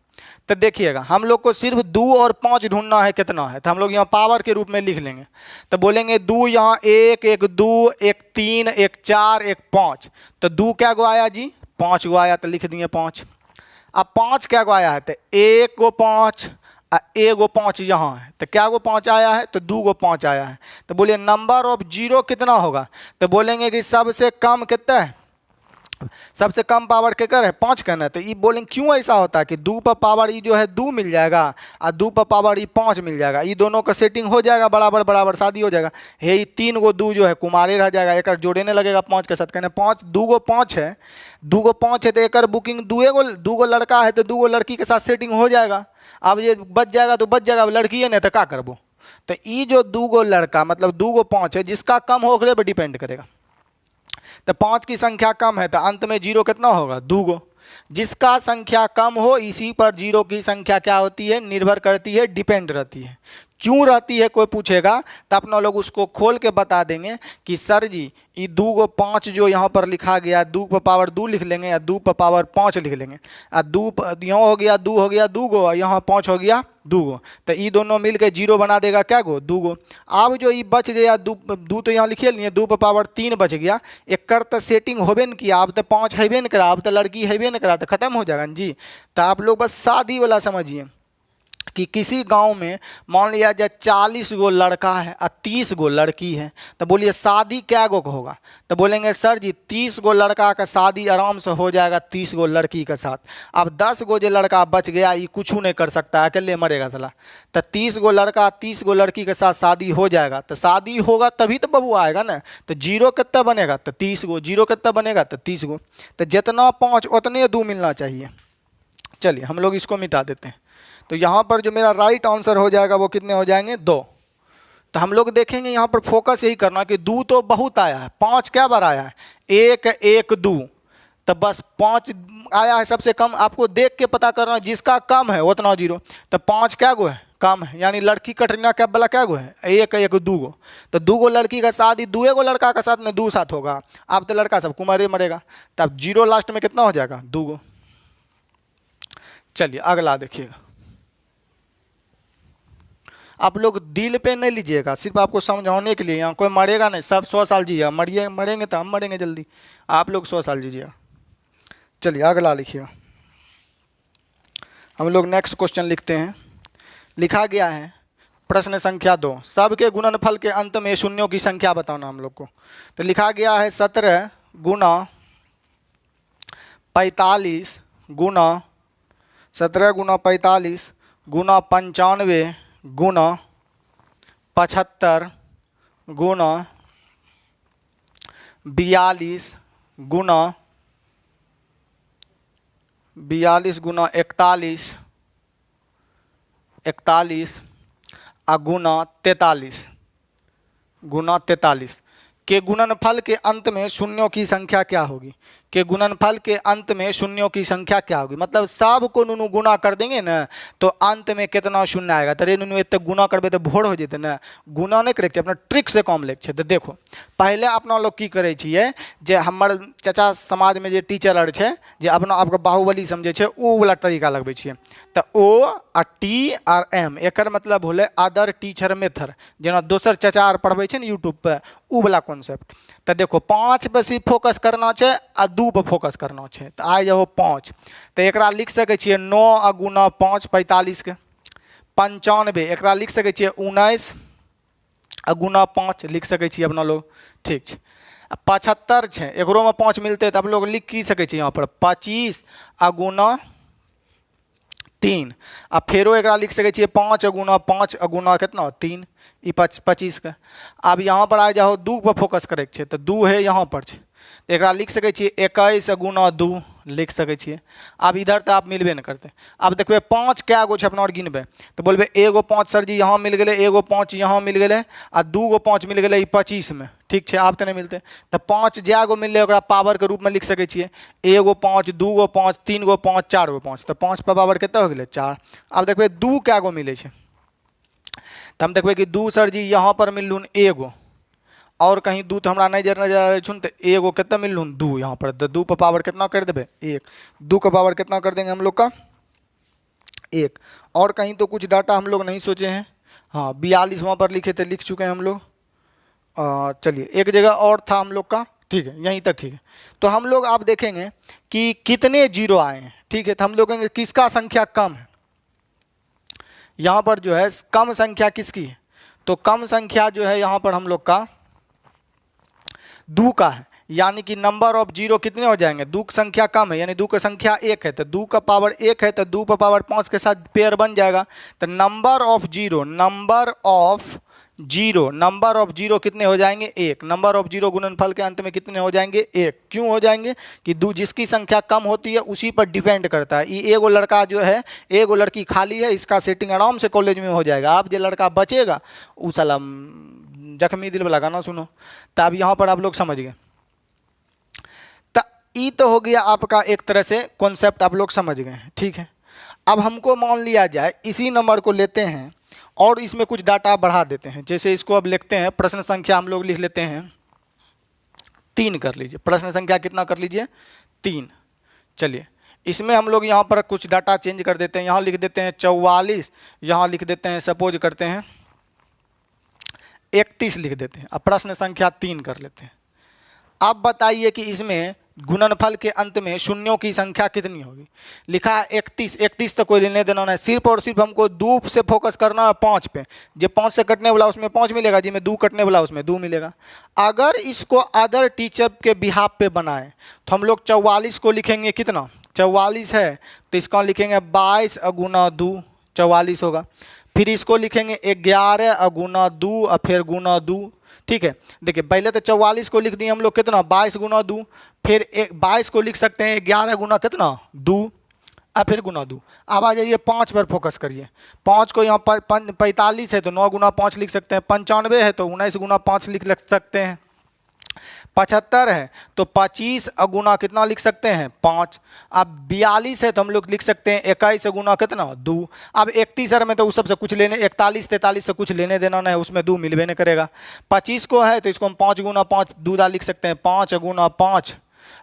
तो देखिएगा हम लोग को सिर्फ 2 और 5 ढूंढना है कितना है। तो हम लोग यहाँ पावर के रूप में लिख लेंगे। तो बोलेंगे 2 यहाँ 1 1 2 1 3 1 4 1 5। तो 2 क्या गो आया जी 5 गो आया, तो लिख दिए 5। अब 5 क्या गो आया है तो 1 गो 5 एगो 5 यहाँ है। तो क्या गो 5 आया है तो 2 गो 5 आया है। तो बोलिए नंबर ऑफ जीरो कितना होगा। तो बोलेंगे कि सबसे कम कितना है, सबसे कम पावर के कर है 5 करना है। तो ये बोलेंगे क्यों ऐसा होता है कि 2 पर पावर ई जो है 2 मिल जाएगा और 2 पर पावर ई 5 मिल जाएगा। ये दोनों का सेटिंग हो जाएगा बराबर बराबर, शादी हो जाएगा। हे ये 3 गो 2 जो है कुमारे रह जाएगा, एक जोड़ने लगेगा 5 के साथ। कहने 5 2 गो 5 है, 2 गो 5 है तो एक बुकिंग 2 गो लड़का है तो 2 गो लड़की के साथ सेटिंग हो जाएगा। अब ये बच जाएगा तो बच जाएगा, अब लड़की है नहीं तो क्या करबो। तो ये जो 2 गो लड़का मतलब 2 गो 5 है, जिसका कम हो ओकरे पर डिपेंड करेगा। तो 5 की संख्या कम है तो अंत में जीरो कितना होगा 2 गो। जिसका संख्या कम हो इसी पर जीरो की संख्या क्या होती है निर्भर करती है, डिपेंड रहती है। क्यों रहती है कोई पूछेगा तो अपना लोग उसको खोल के बता देंगे कि सर जी ये 2 गो 5 जो यहाँ पर लिखा गया 2 पर पावर 2 लिख लेंगे या 2 पर पावर 5 लिख लेंगे। और 2 यहाँ हो गया 2 हो गया 2 गो और यहाँ 5 हो गया 2 गो। तो ये दोनों मिल के जीरो बना देगा क्या गो 2 गो। अब जो ये बच गया 2 तो यहाँ लिखे नहीं है, 2 पर पावर 3 बच गया। एक कर तो सेटिंग होबे न किया, अब तो 5 हैबे न करा, अब तो लड़की हैबे न करा, तो खत्म हो जाएगा जी। तो आप लोग बस शादी वाला समझिए कि किसी गांव में मान लिया जाए 40 गो लड़का है और 30 गो लड़की है। तो बोलिए शादी क्या गो का होगा। तो बोलेंगे सर जी 30 गो लड़का का शादी आराम से हो जाएगा 30 गो लड़की के साथ। अब 10 गो जो लड़का बच गया ये कुछ नहीं कर सकता, अकेले मरेगा साला। तो 30 गो लड़का 30 गो लड़की के साथ शादी हो जाएगा। तो शादी होगा तभी तो बबू आएगा ना। तो जीरो कितना बनेगा तो 30 गो, जीरो कितना बनेगा तो 30 गो। तो जितना 5 उतने 2 मिलना चाहिए। चलिए हम लोग इसको मिटा देते हैं। तो यहाँ पर जो मेरा राइट आंसर हो जाएगा वो कितने हो जाएंगे 2। तो हम लोग देखेंगे यहाँ पर फोकस यही करना कि 2 तो बहुत आया है, 5 क्या बार आया है 1 1 2। तो बस 5 आया है सबसे कम, आपको देख के पता करना जिसका कम है उतना 0। तो 5 क्या गो है कम है, यानी लड़की कटरीना कैफ वाला क्या गो है, एक एक 2 गो। तो 2 गो लड़की का शादी 2 गो लड़का का साथ में 2 साथ होगा। अब तो लड़का सब कुमारे मरेगा, तब 0 लास्ट में कितना हो जाएगा 2 गो। चलिए अगला देखिएगा। आप लोग दिल पे नहीं लीजिएगा, सिर्फ आपको समझाने के लिए, यहाँ कोई मरेगा नहीं, सब 100 साल जिएगा, मरेंगे तो हम मरेंगे जल्दी, आप लोग 100 साल जीजिएगा। चलिए अगला लिखिएगा। हम लोग नेक्स्ट क्वेश्चन लिखते हैं। लिखा गया है प्रश्न संख्या 2, सबके गुणनफल के अंत में शून्यों की संख्या बताना हम लोग को। तो लिखा गया है 17 गुना 45 गुना 17 गुना 45 गुना 95 गुना 75 गुना 42 गुना 41 गुना 43 के गुणनफल के अंत में शून्यों की संख्या क्या होगी। के गुणनफल के अंत में शून्यों की संख्या क्या होगी, मतलब सब को नुनू गुना कर देंगे ना तो अंत में कितना शून्य आएगा। तो रे नुनू इतने गुना करबे तो भोर हो जेते ना, गुना नहीं करे अपना ट्रिक से कम लेके छै। तो देखो पहले अपना लोग की करे छिए, जे हमर चाचा समाज में जे टीचर आर छै जे अपना आपको बाहुबली समझे छै ओ वाला तरीका लगबे छिए। तो ओ आ टी आर एम एकर मतलब होले अदर टीचर मेथड, जेना दोसर चाचा आर पढ़बे छै ने यूट्यूब पे उ वाला कॉन्सेप्ट। तो देखो 5 पे सिर्फ फोकस करना छै आ 2 पे फोकस करना छै। तो आ जाओ 5, तो एकरा लिख सके छिए 9 गुना 5 45 के 95, एकरा लिख सके छिए 19 गुना 5 लिख सके छिए अपना लोग, ठीक छै। 75 छै, एकरो में 5 मिलते तो आप लोग लिख की सके छिए यहाँ पर 25 गुना 3, आ फेरो एकरा लिख सके छिए 5 गुना कितना 3 ई 25 का। अब यहाँ पर आ जाओ 2 पर फोकस करे के, तो 2 है यहाँ पर छै, तो एकरा लिख सके छिए 21 गुना 2 लिख सके छिए। अब इधर तो आप मिलबे नहीं करते। अब देखबे 5 क्या गो छै अपना और गिनबे, तो बोलबे एगो 5 सर जी यहाँ मिल गए, एगो 5 यहाँ मिल गए आ 2 गो 5 मिल गए 25 में, ठीक है। आप तो नहीं मिलते, तो 5 जै गो मिलले ओकरा पावर के रूप में लिख सके छिए, एगो 5 2 गो 5 3 गो 5 4 गो 5, तो 5 पर पावर कितना हो गए 4। अब देखबे 2 क्या गो मिले छै, तो हम देखबे कि 2 सर जी यहाँ पर मिलून एगो, और कहीं 2 तो हमारा नहीं नजर आ रहा छुन, तो एगो कितना मिलून 2 यहाँ पर, तो 2 पर पावर कितना कर देवे 1, 2 का पावर कितना कर देंगे हम लोग का 1। और कहीं तो कुछ डाटा हम लोग नहीं सोचे हैं, हाँ 42 वहाँ पर लिखे थे, लिख चुके हैं हम लोग। चलिए एक जगह और था हम लोग का, ठीक है यहीं तक, ठीक है। तो हम लोग आप देखेंगे कि कितने 0 आए हैं, ठीक है। तो हम लोग कहेंगे किसका संख्या कम है, यहाँ पर जो है कम संख्या किसकी है, तो कम संख्या जो है यहाँ पर हम लोग का 2 का है, यानी कि नंबर ऑफ 0 कितने हो जाएंगे, 2 की संख्या कम है यानी 2 की संख्या 1 है, तो 2 का पावर 1 है, तो 2 पर पावर 5 के साथ पेयर बन जाएगा। तो नंबर ऑफ जीरो कितने हो जाएंगे 1, नंबर ऑफ 0 गुणनफल के अंत में कितने हो जाएंगे 1। क्यों हो जाएंगे कि जिसकी संख्या कम होती है उसी पर डिपेंड करता है। ये एगो लड़का जो है, एगो लड़की खाली है, इसका सेटिंग आराम से कॉलेज में हो जाएगा। अब जो लड़का बचेगा उस साला जख्मी दिल वाला गाना सुनो। तो अब यहाँ पर आप लोग समझ गए, तो ये तो हो गया आपका एक तरह से कॉन्सेप्ट आप लोग समझ गए हैं, ठीक है। अब हमको मान लिया जाए इसी नंबर को लेते हैं और इसमें कुछ डाटा बढ़ा देते हैं। जैसे इसको अब लिखते हैं, प्रश्न संख्या हम लोग लिख लेते हैं 3 कर लीजिए, प्रश्न संख्या कितना कर लीजिए 3। चलिए इसमें हम लोग यहाँ पर कुछ डाटा चेंज कर देते हैं, यहाँ लिख देते हैं 44, यहाँ लिख देते हैं सपोज करते हैं 31 लिख देते हैं, अब प्रश्न संख्या 3 कर लेते हैं। अब बताइए कि इसमें गुणनफल के अंत में शून्यों की संख्या कितनी होगी। लिखा है 31 तो कोई लेने देना नहीं, सिर्फ और सिर्फ हमको 2 से फोकस करना है 5 पे। जो 5 से कटने वाला उसमें 5 मिलेगा, जिसमें 2 कटने वाला उसमें 2 मिलेगा। अगर इसको अदर टीचर के बिहाफ पे बनाए तो हम लोग 44 को लिखेंगे कितना, 44 है तो इसको लिखेंगे 22 गुना 2 44 होगा। फिर इसको लिखेंगे 11 गुना 2 और फिर गुना 2, ठीक है। देखिए पहले तो 44 को लिख दिए हम लोग कितना 22 गुना 2, फिर 22 को लिख सकते हैं 11 गुना कितना 2 और फिर गुना 2। अब आ जाइए 5 पर फोकस करिए, 5 को यहाँ पर 45 है तो 9 गुना 5 लिख सकते हैं, 95 है तो 19 गुना 5 लिख सकते हैं, 75 है तो 25 गुना कितना लिख सकते हैं 5। अब 42 है तो हम लोग लिख सकते हैं 21 गुना कितना 2। अब 31 में तो उस सबसे कुछ लेने 41 43 से कुछ लेने देना नहीं है, उसमें 2 मिलवे नहीं करेगा। 25 को है तो इसको हम 5 गुना 5 दूधा लिख सकते हैं 5 गुना 5।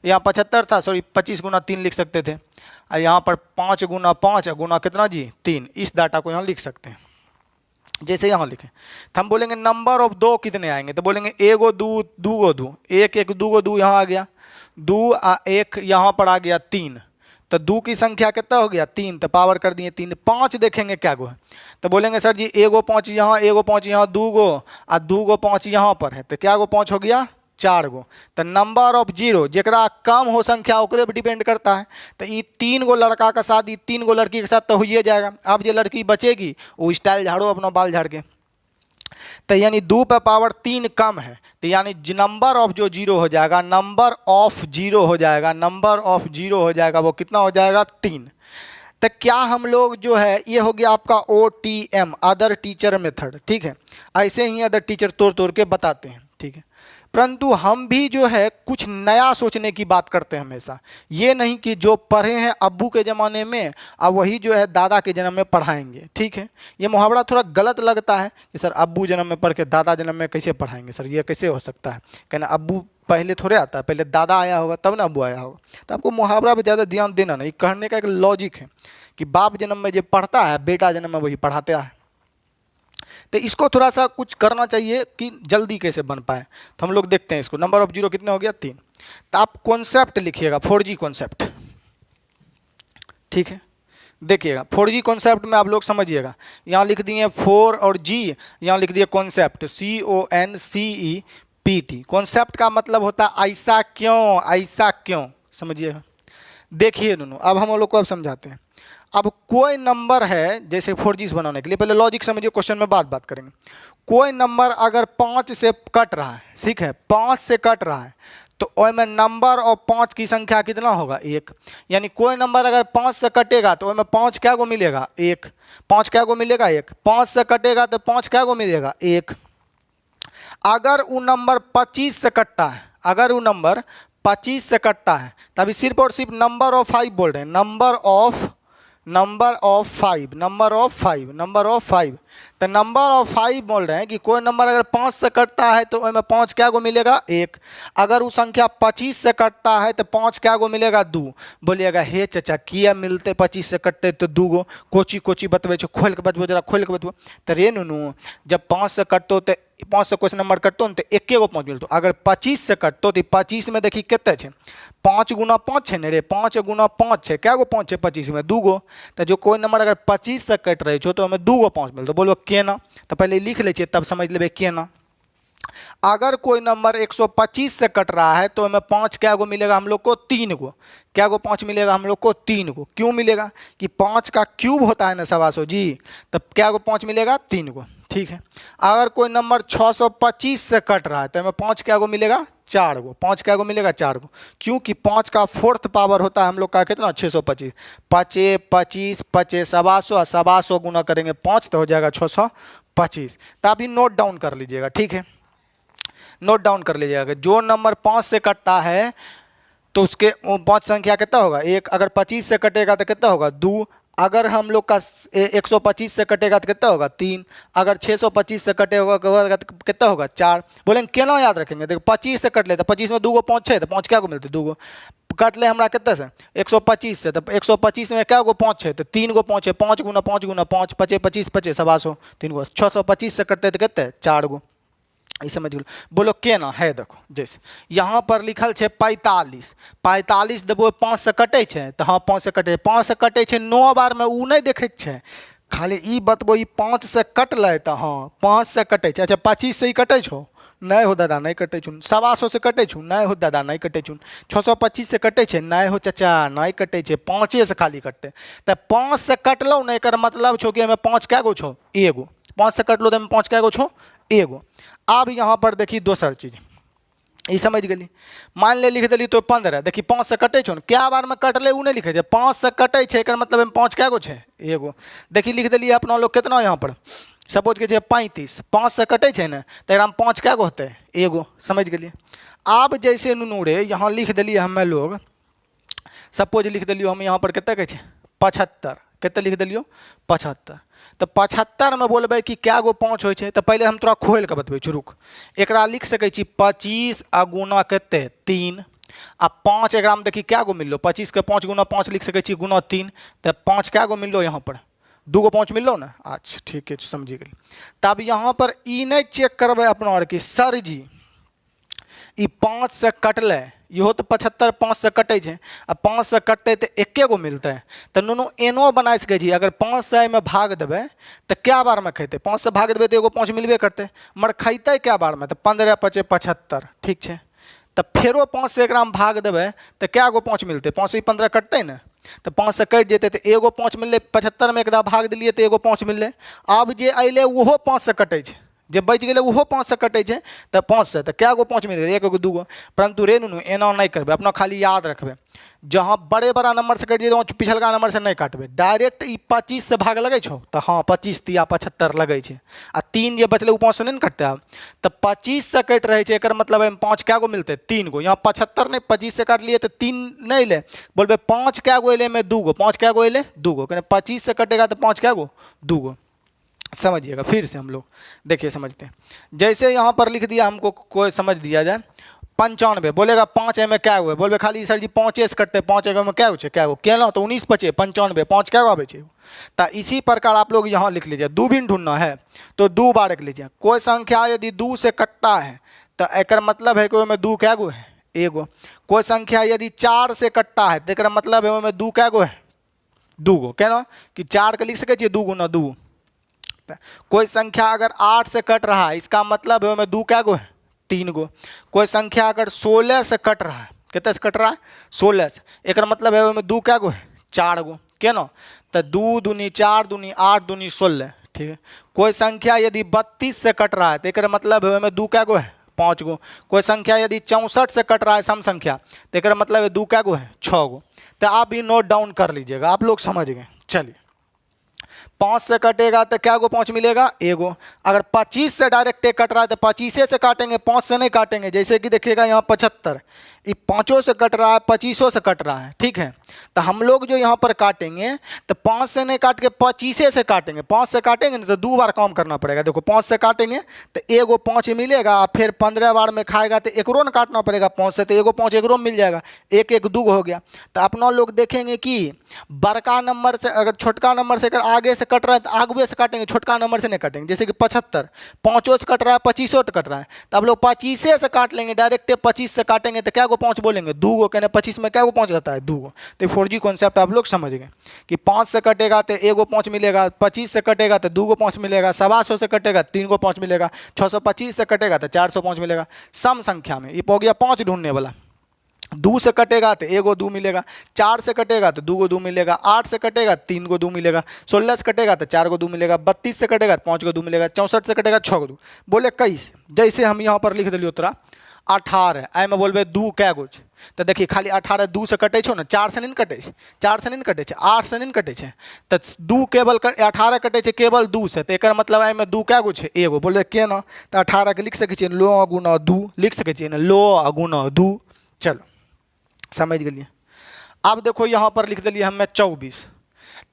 यहाँ 75 था, सॉरी 25 गुना 3 लिख सकते थे। और यहाँ पर 5 गुना 5 गुना कितना जी 3। इस डाटा को यहाँ लिख सकते हैं। जैसे यहाँ लिखें तो हम बोलेंगे नंबर ऑफ 2 कितने आएंगे, तो बोलेंगे एगो 2 दूगो 2 1 1 दूगो 2 यहाँ आ गया 2 1 यहाँ पर आ गया 3। तो 2 की संख्या कितना हो गया 3, तो पावर कर दिए 3। 5 देखेंगे क्या गो है, तो बोलेंगे सर जी एगो 5 यहाँ एगो 5 यहाँ दूगो और दूगो 5 यहाँ पर है, तो क्या गो 5 हो गया 4 गो। तो नंबर ऑफ 0 जरा कम हो संख्या ओकरे पर डिपेंड करता है। तो ये 3 गो लड़का का साथ, ये 3 गो लड़की के साथ तो हो ही जाएगा। अब जो लड़की बचेगी वो स्टाइल झाड़ो अपना बाल झाड़ के, तो यानी 2 पे पावर 3 कम है, तो यानी नंबर ऑफ जो 0 हो जाएगा, नंबर ऑफ 0 हो जाएगा, नंबर ऑफ 0 हो जाएगा वो कितना हो जाएगा 3। तो क्या हम लोग जो है ये हो गया आपका OTM अदर टीचर मेथड, ठीक है। ऐसे ही अदर टीचर तोड़ तोड़ के बताते हैं, ठीक है। परंतु हम भी जो है कुछ नया सोचने की बात करते हैं हमेशा, ये नहीं कि जो पढ़े हैं अब्बू के ज़माने में अब वही जो है दादा के जन्म में पढ़ाएंगे, ठीक है। ये मुहावरा थोड़ा गलत लगता है कि सर अब्बू जन्म में पढ़ के दादा जन्म में कैसे पढ़ाएंगे, सर ये कैसे हो सकता है। कहना अब्बू पहले थोड़े आता है, पहले दादा आया होगा तब ना अब्बू आया होगा। तो आपको मुहावरा पर ज़्यादा ध्यान देना नहीं, कहने का एक लॉजिक है कि बाप जन्म में जो पढ़ता है बेटा जन्म में वही पढ़ाता है। तो इसको थोड़ा सा कुछ करना चाहिए कि जल्दी कैसे बन पाए। तो हम लोग देखते हैं इसको, नंबर ऑफ 0 कितने हो गया 3। तो आप कॉन्सेप्ट लिखिएगा 4G कॉन्सेप्ट, ठीक है। देखिएगा 4G कॉन्सेप्ट में आप लोग समझिएगा, यहाँ लिख दिए 4 और G, यहाँ लिख दिए कॉन्सेप्ट CONCEPT। कॉन्सेप्ट का मतलब होता है ऐसा क्यों, ऐसा क्यों, समझिएगा। देखिए दोनों, अब हम लोग को अब समझाते हैं। अब कोई नंबर है, जैसे 4G बनाने के लिए पहले लॉजिक समझिए, क्वेश्चन में बात करेंगे। कोई नंबर अगर 5 से कट रहा है, ठीक है 5 से कट रहा है, तो ओए नंबर और 5 की संख्या कितना होगा 1। यानी कोई नंबर अगर 5 से कटेगा तो ओए 5 क्या को मिलेगा 1। 5 क्या को मिलेगा 1। 5 से कटेगा तो 5 क्या को मिलेगा 1। अगर वो नंबर 25 से कटता है, अगर वो नंबर 25 से कटता है, तभी सिर्फ और सिर्फ नंबर ऑफ 5 बोल रहे हैं, number of 5, number of 5, number of 5। तो नंबर ऑफ 5 बोल रहे हैं कि कोई नंबर अगर 5 से कटता है तो उसमें 5 क्या को मिलेगा 1। अगर वो संख्या 25 से कटता है तो 5 क्या को मिलेगा 2। बोलिएगा हे चाचा किया मिलते 25 से कटते तो 2 गो, कोची कोची बतबे छो, खोल के बतबो जरा, खोल के बतबो। तो रे नुनू जब 5 से कटतो तो 5 से क्वेश्चन नंबर कटतो तो 1 गो 5 मिलतो। अगर 25 से कटतो तो 25 में देखी कितने छे 5 गुना 5 है रे, 5 गुना 5 है, क्या गो 5 है 25 में 2 गो। तो जो कोई नंबर अगर 25 से कट रहे छो तो हमें 2 गो 5 मिलते। बोलो केना, तो पहले लिख लीजिए तब समझ लेबे केना। अगर कोई नंबर 125 से कट रहा है तो हमें 5 क्या गो मिलेगा हम लोग को 3 गो। क्या गो 5 मिलेगा हम लोग को 3 गो। क्यों मिलेगा कि 5 का क्यूब होता है ना 125 जी, तब क्या गो 5 मिलेगा 3 गो, ठीक है। अगर कोई नंबर 625 से कट रहा है तो हमें 5 क्या गो मिलेगा 4 गो। 5 क्या गो मिलेगा 4 गो, क्योंकि 5 का 4th पावर होता है हम लोग का कितना 625। 5 25 25 125 गुना करेंगे 5 तो हो जाएगा 625। तो आप ये नोट डाउन कर लीजिएगा, ठीक है, नोट डाउन कर लीजिएगा। जो नंबर 5 से कटता है तो उसके 5 संख्या कितना होगा 1। अगर 25 से कटेगा तो कितना होगा 2। अगर हम लोग का 125 से कटेगा तो कितना होगा 3। अगर 625 से कटेगा तो कितना होगा 4। बोलेंगे केना याद रखेंगे, देखो 25 से कट ले तो 25 में 2 गो 5 है तो 5 क्या को मिलते 2 गो। कट ले हमारा कितना से 125 से, तो 125 में क्या गो 5 है तो 3 गो 5 है। 5 गुना 5 गुना 5 25 25 25 125 3 गो। 625 से कटते तो कितने 4 गो। ये समझ लो। बोलो केना है, देखो जैसे यहाँ पर लिखल है 45। 45 देबो 5 से कटे छे तो हाँ 5 से कटे, 5 से कटे छे 9 बार में ऊ नहीं देखे छे, खाली ई बतबो ई 5 से कट ले तो हाँ 5 से कटे छे। अच्छा 25 से ही कटे छो नहीं हो दादा नहीं कटे छुन। 125 से कटे छू नहीं हो दादा नहीं कटे छुन। 625 से कटे छे नहीं हो चाचा नहीं कटे छे, 5 से खाली कटते। तो 5 से कटलो नहीं कर मतलब छो कि हमें 5 क्या गो छो एगो। 5 से कटलो तो हमें 5 क्या गो छो एगो। अब यहाँ पर देखिए दोसर चीज ये समझ गली। मान ले लिख दिली तो 15, देखिए 5 से कटे छो क्या बार में कटले उ नहीं लिखे छे, 5 से कटे छे मतलब 5 क्या गो छे एगो। देखिए लिख दिली अपना लोग कितना यहाँ पर सपोज कीजिए 35, 5 से कटे छे ना तो एकरा में 5 क्या गो होते एगो, समझ गेलिए। आप जैसे नुनूरे यहाँ लिख दिलिए हमें लोग, सपोज लिख दिलियो हम यहाँ पर कितना कहे छे 75, कितना लिख दिलियो 75। तो 75 में बोलबे कि क्या गो 5 हो छे, तो पहले हम तोरा खोल के बतबै छी, रुक। एकरा लिख सकै छी 25 आ गुना कते 3 आ 5, एकरा में देखी क्या गो मिललो, 25 के 5 गुना 5 लिख सकै छी गुना 3, तो 5 क्या गो मिललो यहाँ पर, 2 गो 5 मिललो ना। अच्छा ठीक है, समझी गई। तब यहाँ पर ई नहीं चेक करबे अपना और कि सर जी ई 5 से कटले, इहो तो 75 5 से कटे छे, आ 5 से कटते तो एके गो मिलते हैं। तो नुनू एनो बना सके छी, अगर 5 से में भाग देवे तो क्या बार में खेते, 5 से भाग देवे तो एगो 5 मिलबे करते, मगर खैते क्या बार में, तो 15 5 75, ठीक है। तो फेरो 5 से एकरा में भाग देवे तो क्या गो 5 मिलते, 5 से 15 कटते ना, तो 5 से कट जेते तो एगो 5 मिलले, 75 में एकदा भाग दिलिए तो एगो 5 मिलले। अब जे अइले उहो 5 से कटे छे, जे बच गए उहो 5 से कटे छे, तो 5 से तो क्या गो 5 मिल गए, 1 गो 2 गो। परंतु रे नुनू एना नहीं करबे, अपना खाली याद रखबे, जहाँ बड़े बड़ा नंबर से कट जाए तो पिछलका नंबर से नहीं काटबे, डायरेक्ट ई 25 से भाग लगे छो तो हाँ 25 तिया 75 लगे छे, आ 3 जे बचले उ 5 से नहीं कटते। अब तो 25 से कट रहे छे, एकर मतलब है 5 क्या गो मिलते 3 गो, यहाँ 75 नहीं 25 से काट लिए तो 3 नहीं ले, बोलबे 5 क्या गो एले में 2 गो, 5 क्या गो एले 2 गो, कहने 25 से कटेगा तो 5 क्या गो 2 गो। समझिएगा फिर से हम लोग देखिए समझते हैं। जैसे यहाँ पर लिख दिया, हमको कोई समझ दिया जाए 95, बोलेगा 5 में क्या हुआ, बोलबे खाली सर जी 5 से कटते, 5 में क्या हो क्या हो केलो, तो 19 5 95, 5 क्या आवे छे। तो इसी प्रकार आप लोग यहाँ लिख लीजिए, 2 भी ढूंढना है तो 2 बार लिख लीजिए। कोई संख्या यदि 2 से कटता है तो एक मतलब है कि में 2 क्या गो है एगो। कोई संख्या यदि 4 से कटता है तो एक मतलब है में 2 क्या गो है 2 गो, क्या ना कि 4 के लिख सके 2 गुना 2। कोई संख्या अगर 8 से कट रहा है, इसका मतलब है में 2 क्या गो है 3 गो। कोई संख्या अगर 16 से कट रहा है, कितने से कट रहा है 16 से, एक मतलब है में 2 क्या गो है 4 गो, क्या ना। तो 2 दूनी 4 दूनी 8 दूनी 16, ठीक है। कोई संख्या यदि 32 से कट रहा है तो एक मतलब है में 2 क्या गो है 5 गो। कोई संख्या यदि 64 से कट रहा है सम संख्या, तो एक मतलब है 2 क्या गो है 6 गो। तो आप भी नोट डाउन कर लीजिएगा, आप लोग समझ गए। चलिए 5 से कटेगा तो क्या गो 5 मिलेगा एगो। अगर 25 से डायरेक्ट कट रहा है तो 25 से काटेंगे, 5 से नहीं काटेंगे। जैसे कि देखिएगा यहाँ 75, ये 5 से कट रहा है, 25 से कट रहा है, ठीक है। तो हम लोग जो यहाँ पर काटेंगे तो 5 से नहीं काट के 25 से काटेंगे। 5 से काटेंगे ना तो 2 बार काम करना पड़ेगा। देखो 5 से काटेंगे तो एगो 5 मिलेगा, फिर 15 बार में खाएगा तो एकरो ना काटना पड़ेगा 5 से, तो एगो 5 एकरो मिल जाएगा, 1 1 2 हो गया। तो अपना लोग देखेंगे कि बड़का नंबर से अगर छोटका नंबर से अगर आगे से कट रहा है तो आगे से काटेंगे, छोटका नंबर से नहीं काटेंगे। जैसे कि 75 5 से कट रहा है, 25 से कट रहा है, तो आप लोग 25 से काट लेंगे, डायरेक्ट 25 से काटेंगे तो क्या गो 5 बोलेंगे 2 गो, कहने 25 में क्या गो 5 रहता है 2 गो। तो 4G कॉन्सेप्ट आप लोग समझ गए कि 5 से कटेगा तो एगो 5 मिलेगा, 25 से कटेगा तो 2 गो 5 मिलेगा, 125 से कटेगा 3 गो 5 मिलेगा, 625 से कटेगा तो 405 मिलेगा। सम संख्या में ये हो गया 5 ढूंढने वाला। 2 से कटेगा तो एगो 2 मिलेगा, 4 से कटेगा तो 2 गो 2 मिलेगा, 8 से कटेगा 3 गो 2 मिलेगा, 16 से कटेगा तो 4 गो 2 मिलेगा, 32 से कटेगा तो 5 गो 2 मिलेगा, 64 से कटेगा 6 गो 2। बोले कैसे, जैसे हम यहाँ पर लिख दिलियो तोरा 18, आई में बोलबे 2 कै गो, तो देखिए खाली 18 2 से कटे छो ना, 4 से नहीं कटे, 4 से नहीं कटे, 8 से नहीं कटे, तो 2 केवल 18 कटे केवल 2 से, तो एक मतलब आई में 2 कै गो है एगो। बोले के ना, तो 18 के लिख सके लो गुना 2 लिख सके ना, लो गुना 2। चलो समझ गए। अब देखो यहाँ पर लिख दिलिए हमें 24,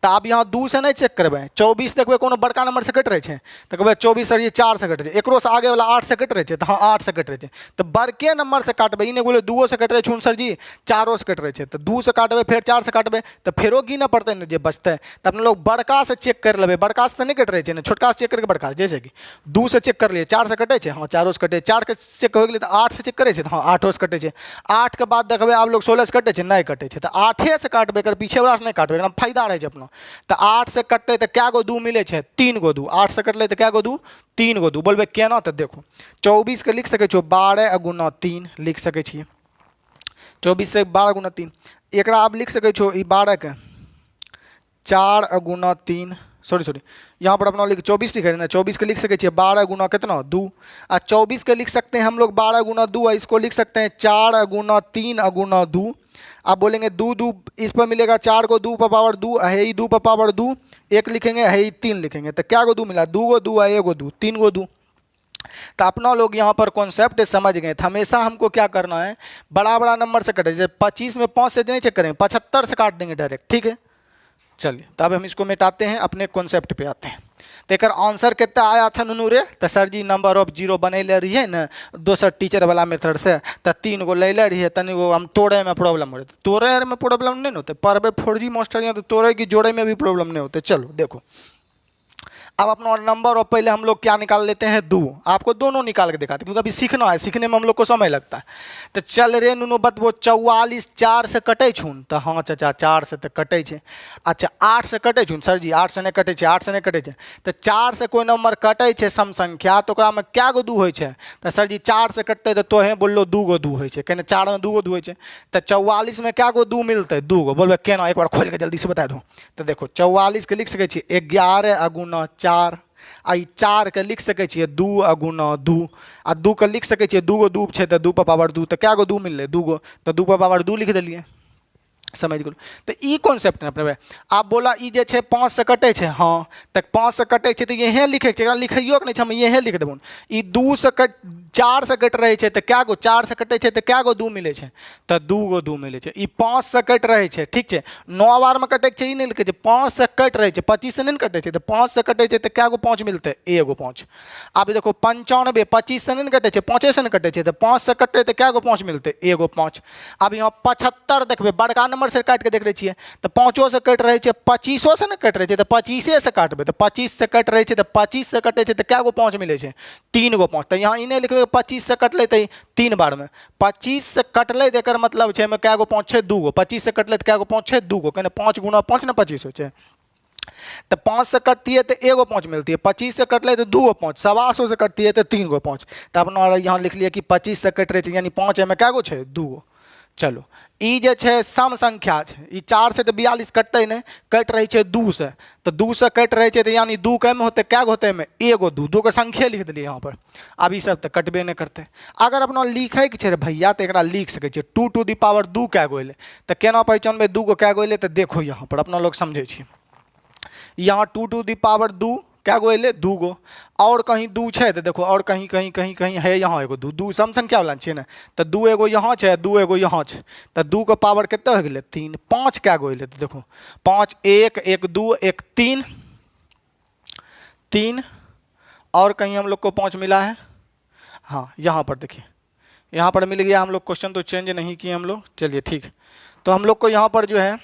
तो आप यहाँ 2 से नहीं चेक करबे, 24 देखबे कोनो बड़का नंबर से कट रहे हैं तो कहबे 24 सर ये 4 से कट रहे, एकरो से आगे वाला 8 से कट रहे हैं तो हाँ 8 से कट रहे हैं, तो बड़के नंबर से काटबे। इन्हें बोले 2 से कट रहे छून सर जी 4 से कट रहे हैं, तो 2 से काटबे फिर 4 से काटबे तो फेरो गिना पड़ते ना जे बचते, तो अपने लोग बड़का से चेक कर लेबे। बड़का से तो नहीं कट रहे हैं, छोटका से चेक करके बड़का, जैसे कि 2 से चेक कर लिए 4 से कटे, हाँ 4 से कटे, 4 के चेक हो गए तो 8 से चेक करे हाँ 8 से कटे, 8 के बाद देखबे आप लोग 16 से कटे नहीं कटे, तो 8 से काटबे, कर पीछे वाला से नहीं काटबे, एकदम फायदा रहे अपना। तो 8 से कटते तो क्या गो 2 मिले 3 गो 2, 8 से कटले तो क्या गो 2 3 गो 2। बोलबे केना, तो देखो 24 के लिख सके 12 गुना 3 लिख सके छिए, 24 से 12 गुना 3, एकरा आप लिख सके छो 12 के 4 गुना 3, सॉरी यहाँ पर अपना लिख 24 लिखे ना, 24 के लिख सके छिए 12 गुना कितना 2, और 24 के लिख सकते हैं हम लोग 12 गुना 2, इसको लिख सकते हैं 4 गुना 3 गुना 2, आप बोलेंगे दू दू, इस पर मिलेगा 4 को दू पर पावर दू है ही, दू पर पावर दू, एक लिखेंगे है ही 3 लिखेंगे, तो क्या गो दू मिला, 2 गो दू है, 1 गो दू, 3 गो दू। तो अपना लोग यहाँ पर कॉन्सेप्ट समझ गए थे। हमेशा हमको क्या करना है, बड़ा बड़ा नंबर से कटे, जैसे 25 में 5 से नहीं चेक करेंगे, 75 से काट देंगे डायरेक्ट, ठीक है। चलिए तब हम इसको मिटाते हैं, अपने कॉन्सेप्ट पे आते हैं। तो एक आंसर कितना आया था नुनू रे, तो sir ji number of zero बने ले रही है ना दोसर टीचर वाला मेथड से, तो 3 गो ले ले रही है, तनी गो हम तोड़े में प्रॉब्लम हो रही है। तोड़े में प्रॉब्लम नहीं होते, पर 4G मास्टर यहाँ तो तोड़े की जोड़े में भी प्रॉब्लम नहीं होते। चलो देखो, अब अपना नंबर और पहले हम लोग क्या निकाल लेते हैं, दो। आपको दोनों निकाल के दिखाते हैं क्योंकि अभी सीखना है, सीखने में हम लोग को समय लगता है। तो चल रे नुनू बतबो 44 4 से कटे छून, तो हाँ चाचा 4 से तो कटे छे। अच्छा 8 से कटे छून, सर जी 8 से नहीं कटे छे, 8 से नहीं कटे छे। तो 4 से कोई नंबर कटे छे सम संख्या, तो ओकरा में क्या गो दू होय छे, तो सर जी 4 से कटते तो तोहे बोलो 2 गो दू होय छे, कहने 4 में 2 गो दू होय छे। तो 44 में क्या गो दू मिलते, 2 गो। बोलबे केना, एक बार खोल के जल्दी से बता दो। तो देखो 44 के लिख सके छी 11 अगुना 4, आ 4 के लिख सके छिए 2 अगुना 2, आ 2 के लिख सके छिए 2 गो 2 छे, तो 2 पर पावर 2, तो क्या गो 2 मिलले, 2 गो, तो 2 पर पावर 2 लिख दिलिए, समझ गए। तो ई कॉन्सेप्ट है अपने। आप बोला ई जे छे 5 से कटे छे, हाँ तो 5 से कटे छे तो यहे लिखे छे, लिखियो के नहीं छे, हम यहे लिख देबो। ई 2 से 4 से कट रहे छे तो क्या गो, 4 से कटे छे तो क्या गो 2 मिले छे, तो 2 गो 2 मिले छे। ई 5 से कट रहे छे, ठीक छे, 9 बार में कटे छे, ई नहीं लिखे छे, 5 से कट रहे छे, 25 से नहीं कटे छे, तो 5 से कटे छे तो क्या गो 5 मिलते, 1 गो 5। अब देखो 95 25 से नहीं कटे छे, 5 से नहीं कटे छे, तो 5 से कटे तो क्या गो 5 मिलते, 1 गो 5। अब यहाँ 75 देखबे, बड़का नंबर से काट के देख रहे छिए, तो 5 से कट रहे छे, 25 से नहीं कट रहे छे, तो 25 से काटबे, तो 25 से कट रहे छे, तो 25 से कटे छे तो क्या गो 5 मिले छे, 3 गो 5। तो यहाँ इन्हें लिखबे 25 से कटले तो 3 बार में, 25 से कटले देकर मतलब छे में क्या गो 5 छे 2 गो, 25 से कटले तो क्या गो 5 छे 2 गो, कहने 5 गुना 5 ना 25 हो छे। तो 5 से कटती है तो 1 गो 5 मिलती है, 25 से कटले तो 2 गो 5, 125 से कटती है तो 3 गो 5। तो अपना यहाँ लिख लिया कि 25 से कट रहे छे यानी 5 में क्या गो छे 2 गो। चलो ई जे छे सम संख्या छे, ई 4 से तो 42 कटते नहीं, कट रही छे 2 से, तो 2 से कट रहे छे तो यानी 2 के में होते क्या होते में 1 गो 2, 2 के संख्या लिख दिलिए यहाँ पर। अब ई सब तो कटबे नहीं करते। अगर अपना लिखे के छे भैया तो एकरा लिख सके छे 2 टू द पावर 2 क्या गो एले, तो केना पहचानबे 2 गो क्या गो एले, तो देखो यहाँ पर अपना लोग समझे छी, यहाँ 2 टू द पावर 2 क्या गो एले 2 गो, और कहीं 2 छे तो देखो, और कहीं कहीं कहीं कहीं है यहाँ एगो 2, 2 सम संख्या वाला छे ना, तो 2 एगो यहाँ छे, 2 एगो यहाँ छे, तो 2 का पावर कितना हो गए 3, 5 क्या गो एले, तो देखो 5 1 1 2 1 3 3, और कहीं हम लोग को 5 मिला है, हाँ यहाँ पर देखिए, यहाँ पर मिल गया। हम लोग क्वेश्चन तो चेंज नहीं किए हम लोग, चलिए ठीक। तो हम लोग को यहाँ पर जो है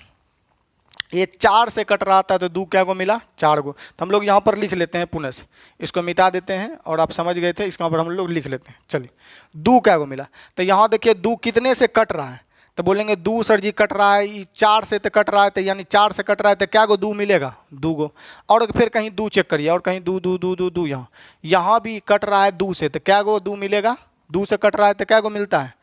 ये 4 से कट रहा था तो 2 क्या गो मिला 4 गो, तो हम लोग यहाँ पर लिख लेते हैं पुनः से, इसको मिटा देते हैं, और आप समझ गए थे, इसके ऊपर हम लोग लिख लेते हैं। चलिए 2 क्या गो मिला, तो यहाँ देखिए 2 कितने से कट रहा है, तो बोलेंगे 2 सर जी कट रहा है, 4 से तो कट रहा है, तो यानी 4 से कट रहा है तो क्या गो 2 मिलेगा 2 गो, और फिर कहीं 2 चेक करिए, और कहीं 2 2 2 2 2 यहाँ भी कट रहा है 2 से, तो क्या गो 2 मिलेगा, 2 से कट रहा है तो क्या गो मिलता है,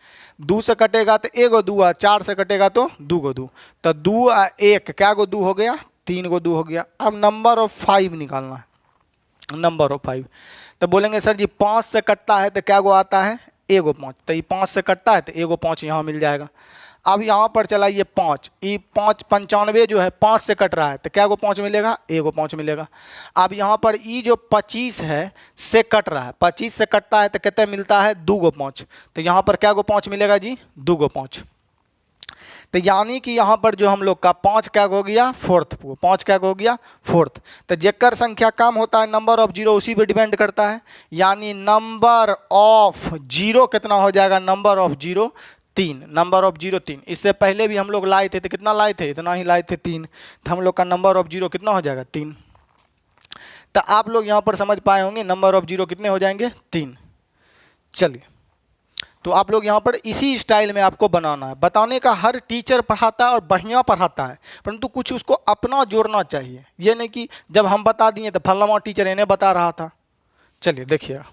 2 से कटेगा तो 1 गो 2 है, 4 से कटेगा तो 2 गो 2, तो 2 आ 1 क्या गो 2 हो गया, 3 गो 2 हो गया। अब नंबर ऑफ 5 निकालना है, नंबर ऑफ 5। तो बोलेंगे सर जी 5 से कटता है तो क्या गो आता है 1 गो 5, तो ये 5 से कटता है तो 1 गो 5 यहाँ मिल जाएगा। अब यहाँ पर चला ये 5, ये 5 95 जो है 5 से कट रहा है तो क्या गो 5 मिलेगा 1 गो 5 मिलेगा। अब यहाँ पर ये जो 25 है से कट रहा है, 25 से कटता है तो कितने मिलता है 2 गो 5, तो यहाँ पर क्या गो 5 मिलेगा जी 2 गो 5। तो यानी कि यहाँ पर जो हम लोग का 5 क्या हो गया फोर्थ, 5 क्या हो गया फोर्थ। तो जेकर संख्या कम होता है नंबर ऑफ जीरो उसी पे डिपेंड करता है, यानी नंबर ऑफ जीरो कितना हो जाएगा, number of zero 3, number of zero 3। इससे पहले भी हम लोग लाए थे तो कितना लाए थे, इतना ही लाए थे 3, तो हम लोग का नंबर ऑफ जीरो कितना हो जाएगा 3। तो आप लोग यहाँ पर समझ पाए होंगे नंबर ऑफ जीरो कितने हो जाएंगे 3। चलिए तो आप लोग यहाँ पर इसी स्टाइल में आपको बनाना है। बताने का हर टीचर पढ़ाता है और बढ़िया पढ़ाता है, परंतु कुछ उसको अपना जोड़ना चाहिए, ये नहीं कि जब हम बता दिए तो फलाना टीचर इन्हें बता रहा था। चलिए देखिएगा,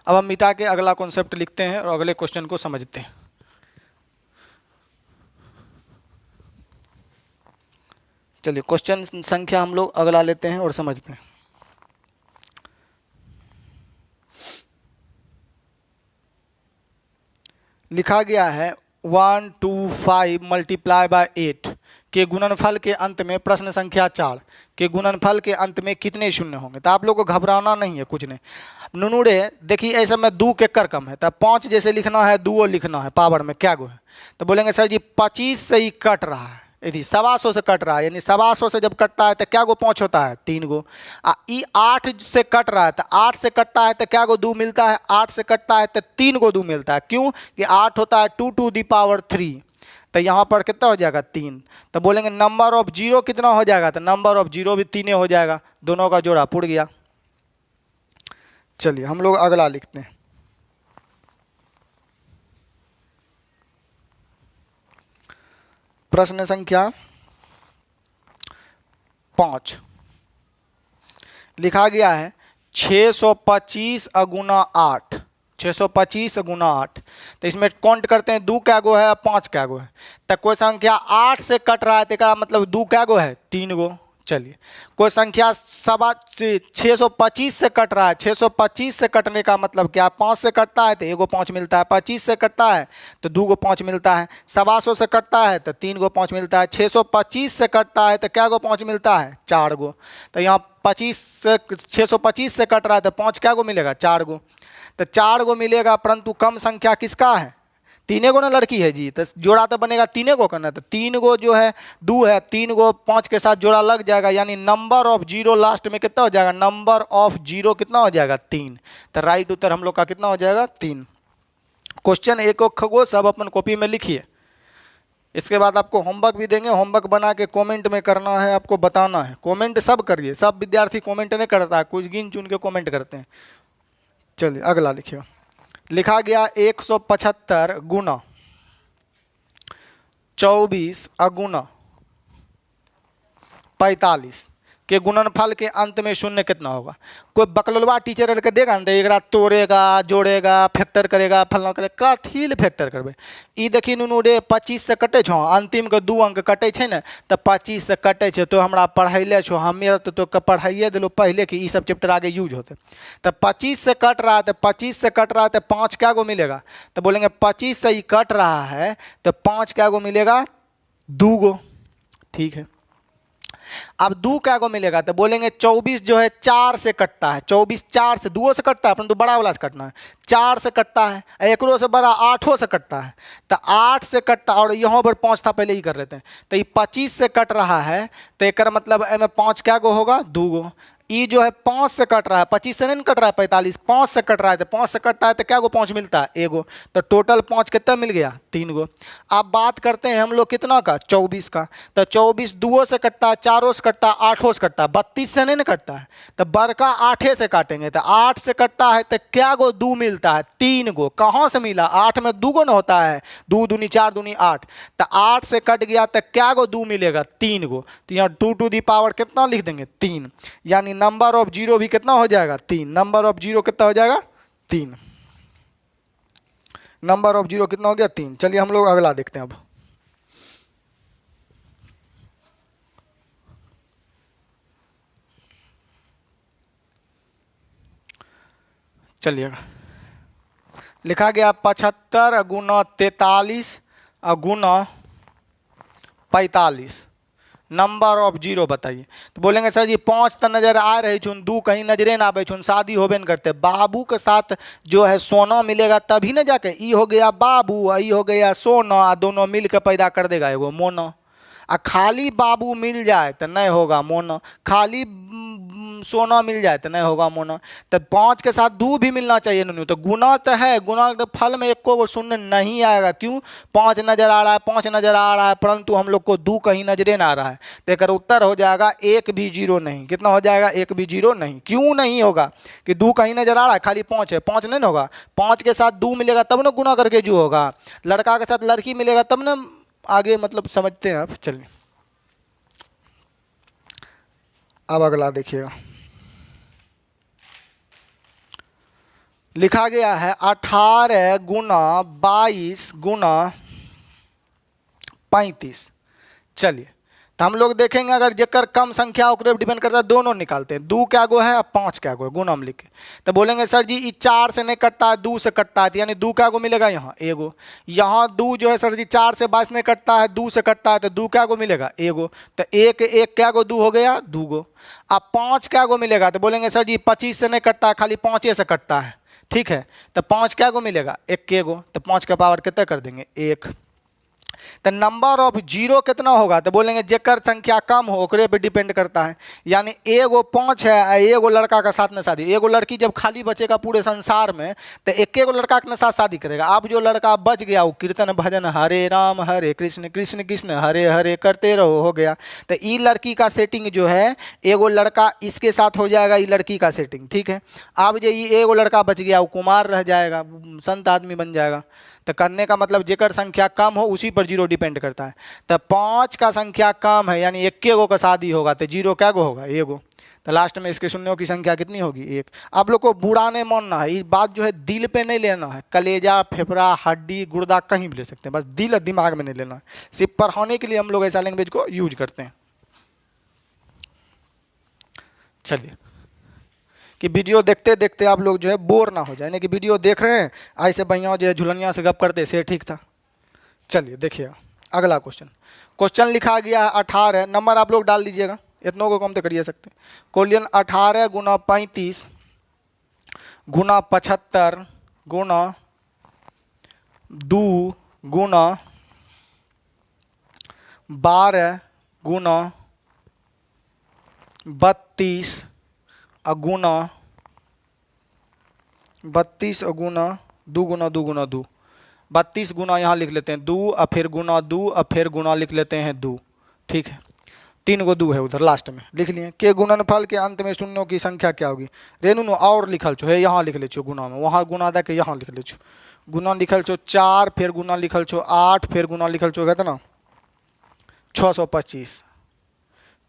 अब हम मिटा के अगला कॉन्सेप्ट लिखते हैं और अगले क्वेश्चन को समझते हैं। चलिए क्वेश्चन संख्या हम लोग अगला लेते हैं और समझते हैं। लिखा गया है 125 मल्टीप्लाई बाय 8 के गुणनफल के अंत में प्रश्न संख्या 4 के गुणनफल के अंत में कितने शून्य होंगे। तो आप लोग को घबराना नहीं है कुछ नहीं। नुनुड़े देखिए ऐसा में 2 के कर कम है तो 5 जैसे लिखना है 2 लिखना है पावर में क्या गो है। तो बोलेंगे सर जी 25 से ही कट रहा है, यदि 125 से कट रहा है यानी 125 से जब कटता है तो क्या गो 5 होता है 3 गो। ई 8 से कट रहा है तो 8 से कटता है तो क्या गो 2 मिलता है, 8 से कटता है तो 3 गो 2 मिलता है। क्यों कि 8 होता है 2 टू दी पावर 3, तो यहाँ पर कितना हो जाएगा 3। तो बोलेंगे नंबर ऑफ जीरो कितना हो जाएगा, तो नंबर ऑफ जीरो भी 3 हो जाएगा, दोनों का जोड़ा पुड़ गया। चलिए हम लोग अगला लिखते हैं। प्रश्न संख्या 5 लिखा गया है 625 गुना 8, 625 गुना 8। तो इसमें काउंट करते हैं 2 क्या गो है 5 क्या गो है। तो कोई संख्या 8 से कट रहा है तो क्या मतलब 2 क्या गो है 3 गो। चलिए कोई संख्या 625 से कट रहा है, 625 से कटने का मतलब क्या 5 से कटता है तो 1 गो 5 मिलता है, 25 से कटता है तो 2 गो 5 मिलता है, 125 से कटता है तो 3 गो 5 मिलता है, 625 से कटता है तो क्या गो 5 मिलता है 4 गो। तो यहाँ 25 से 625 से कट रहा है तो 5 क्या गो मिलेगा 4 गो। तो 4 गो मिलेगा, परंतु कम संख्या किसका है 3 गो ना लड़की है जी, तो जोड़ा तो बनेगा 3 गो करना। तो 3 गो जो है 2 है, 3 गो 5 के साथ जोड़ा लग जाएगा, यानी नंबर ऑफ जीरो लास्ट में कितना हो जाएगा, नंबर ऑफ जीरो कितना हो जाएगा 3। तो राइट उत्तर हम लोग का कितना हो जाएगा 3। क्वेश्चन एक खगो सब अपन कॉपी में लिखिए। इसके बाद आपको होमवर्क भी देंगे, होमवर्क बना के कमेंट में करना है, आपको बताना है। कमेंट सब करिए, सब विद्यार्थी कमेंट नहीं करता है, कुछ गिन चुन के कमेंट करते हैं। चलिए अगला लिखिए। लिखा गया 175 गुना 24 गुना 45 के गुणनफल के अंत में शून्य कितना होगा। कोई बकलवा टीचर के देगा ना एक रात तोड़ेगा जोड़ेगा फैक्टर करेगा फलना करेगा, कथी फैक्टर करबे। ई देखी नुनू रे 25 से कटे छो, अंतिम के 2 अंक कटे छे ना, तो 25 से कटे छे तो हमरा पढ़ाइले छो, हमें तो पढ़ाइए दिलो पहले कि ई सब चैप्टर आगे यूज होते। तो 25 से कट रहा है तो 25 से कट रहा है तो 5 क्या गो मिलेगा। तो बोलेंगे 25 से ही कट रहा है तो 5 क्या गो मिलेगा 2 गो। ठीक है, अब 2 क्या को मिलेगा तो बोलेंगे 24 जो है 4 से कटता है, 24 4 से 2 से कटता है, परंतु बड़ा वाला से कटना है, 4 से कटता है, एक से बड़ा 8 से कटता है। तो 8 से कटता और यहाँ पर 5 था पहले ही कर लेते हैं। तो ये 25 से कट रहा है तो एक मतलब में 5 क्या गो होगा 2 गो। ई जो है 5 से कट रहा है, 25 से नहीं कट रहा है 45, 5 से कट रहा है तो 5 से कटता है तो क्या गो 5 मिलता है 1 गो। तो टोटल 5 कितना मिल गया 3 गो। अब बात करते हैं हम लोग कितना का 24 का। तो 24 2 से कटता है, 4 से कटता है, 8 से कटता है, 32 से नहीं कटता है तो बड़का 8 से काटेंगे। तो 8 से कटता है तो क्या गो 2 मिलता है 3 गो। कहाँ से मिला 8 में 2 गो ना होता है, 2 दूनी 4 दूनी 8। तो 8 से कट गया तो क्या गो 2 मिलेगा 3 गो। तो यहाँ 2 टू दी पावर कितना लिख देंगे 3, यानी नंबर ऑफ जीरो भी कितना हो जाएगा 3। नंबर ऑफ जीरो कितना हो जाएगा 3। नंबर ऑफ जीरो कितना हो गया 3। चलिए हम लोग अगला देखते हैं। अब चलिएगा लिखा गया 75 गुना 43 गुना 45 नंबर ऑफ जीरो बताइए। तो बोलेंगे सर जी 5 तो नजर आ रही छुन, 2 कहीं नजरे ना आवे छुन, शादी होबे न करते। बाबू के साथ जो है सोना मिलेगा तभी ना जाके ई हो गया बाबू ई हो गया सोना, दोनों मिल के पैदा कर देगा एगो मोना। आ खाली बाबू मिल जाए तो नहीं होगा मोना, खाली सोना मिल जाए तो नहीं होगा मोना। तो 5 के साथ 2 भी मिलना चाहिए नूनू। तो गुना तो है, गुना के फल में एको को शून्य नहीं आएगा। क्यों 5 नजर आ रहा है 5 नजर आ रहा है, परंतु हम लोग को 2 कहीं नजरे ना आ रहा है। तो एक उत्तर हो जाएगा 1 भी 0 नहीं। कितना हो जाएगा 1 भी 0 नहीं। क्यों नहीं होगा कि 2 कहीं नजर आ रहा है, खाली 5 है, 5 नहीं होगा। 5 के साथ 2 मिलेगा तब ना गुना करके जो होगा, लड़का के साथ लड़की मिलेगा तब ना आगे मतलब समझते हैं आप। चलिए अब अगला देखिएगा। लिखा गया है 18 गुना 22 गुना 35। चलिए तो हम लोग देखेंगे अगर जेकर कम संख्या ओकरे डिपेंड करता है, दोनों निकालते हैं। 2 क्या गो है और 5 क्या गो है, गुण हम लिखे। तो बोलेंगे सर जी ये 4 से नहीं कटता है, 2 से कटता है, तो यानी 2 क्या गो मिलेगा यहाँ एगो। यहाँ 2 जो है सर जी 4 से 22 नहीं कटता है, 2 से कटता है, तो 2 क्या गो मिलेगा एगो। तो एक एक क्या गो 2 हो गया 2 गो। अब 5 क्या गो मिलेगा, तो बोलेंगे सर जी 25 से नहीं कटता है, खाली 5 से कटता है, ठीक है। तो 5 क्या गो मिलेगा 1 के गो। तो 5 का पावर कितना कर देंगे 1। तो नंबर ऑफ जीरो कितना होगा, तो बोलेंगे जेकर संख्या कम हो ओकरे पे डिपेंड करता है। यानी एगो 5 है, एगो लड़का का साथ में शादी, एगो लड़की जब खाली बचेगा पूरे संसार में तो एक एगो लड़का के साथ शादी करेगा। अब जो लड़का बच गया वो कीर्तन भजन हरे राम हरे कृष्ण कृष्ण कृष्ण हरे हरे करते रहो हो गया। तो ये लड़की का सेटिंग जो है एगो लड़का इसके साथ हो जाएगा, ये लड़की का सेटिंग, ठीक है। अब जो ये एगो लड़का बच गया वो कुमार रह जाएगा, संत आदमी बन जाएगा। तो करने का मतलब जेकर संख्या कम हो उसी पर जीरो डिपेंड करता है। तो 5 का संख्या कम है यानी 1 गो का शादी होगा, तो जीरो क्या गो होगा एगो। तो लास्ट में इसके शून्यों की संख्या कितनी होगी 1। आप लोग को बुरा नहीं मानना है, ये बात जो है दिल पे नहीं लेना है, कलेजा फेफड़ा हड्डी गुर्दा कहीं भी ले सकते हैं, बस दिल और दिमाग में नहीं लेना है। सिर्फ पढ़ाने के लिए हम लोग ऐसा लैंग्वेज को यूज करते हैं। चलिए कि वीडियो देखते देखते आप लोग जो है बोर ना हो जाए, यानी कि वीडियो देख रहे हैं ऐसे बढ़िया जो है झुलनिया से गप करते से ठीक था। चलिए देखिएगा अगला क्वेश्चन लिखा गया है 18, नंबर आप लोग डाल दीजिएगा, इतनों को कम तो करिए सकते हैं। क्वेश्चन 18 गुना 35 गुना 75 गुना 2 गुना 12 गुना 32 गुना 32 गुना 2 गुना 2 गुना 2, 32 गुना यहाँ लिख लेते हैं 2 और फिर गुना 2 और फिर गुना लिख लेते हैं 2, ठीक है। 3 गो 2 है उधर लास्ट में लिख लिए। के गुणनफल के अंत में शून्यों की संख्या क्या होगी। रेनू नो और लिखल छो है यहाँ लिख ले छो गुना में, वहाँ गुना दे के यहाँ लिख ले छो। गुना लिखल छो 4 फिर गुना लिखल छो 8 फिर गुना लिखल छो कितना 625।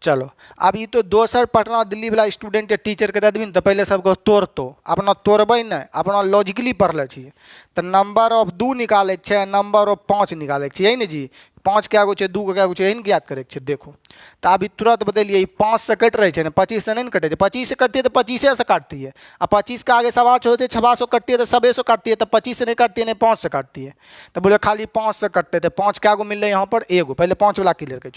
चलो अब ये तो दोसर पटना दिल्ली वाला स्टूडेंट या टीचर के देवी तो पहले सबको तोड़ तो अपना तोड़बै नहीं, अपना लॉजिकली पढ़ले छिए। तो नंबर ऑफ 2 निकाले छे, नंबर ऑफ 5 निकाले छे, यही ना जी। 5 क्या गो छे 2 क्या गो छे यही ज्ञात करे छे। देखो तो अभी तुरंत बतेलिए 5 से कट रहे ना, 25 से नहीं कटे थे। 25 से कटती है तो 25 से काटती है, और 25 का आगे 7 होते 6 काटती है तो 7 काटती है, तो 25 से नहीं काटती है नहीं 5 से काटती है। तो बोले खाली 5 से कटते थे। 5 क्या गो मिल रहे यहाँ पर एगो, पहले 5 वाला क्लियर कर।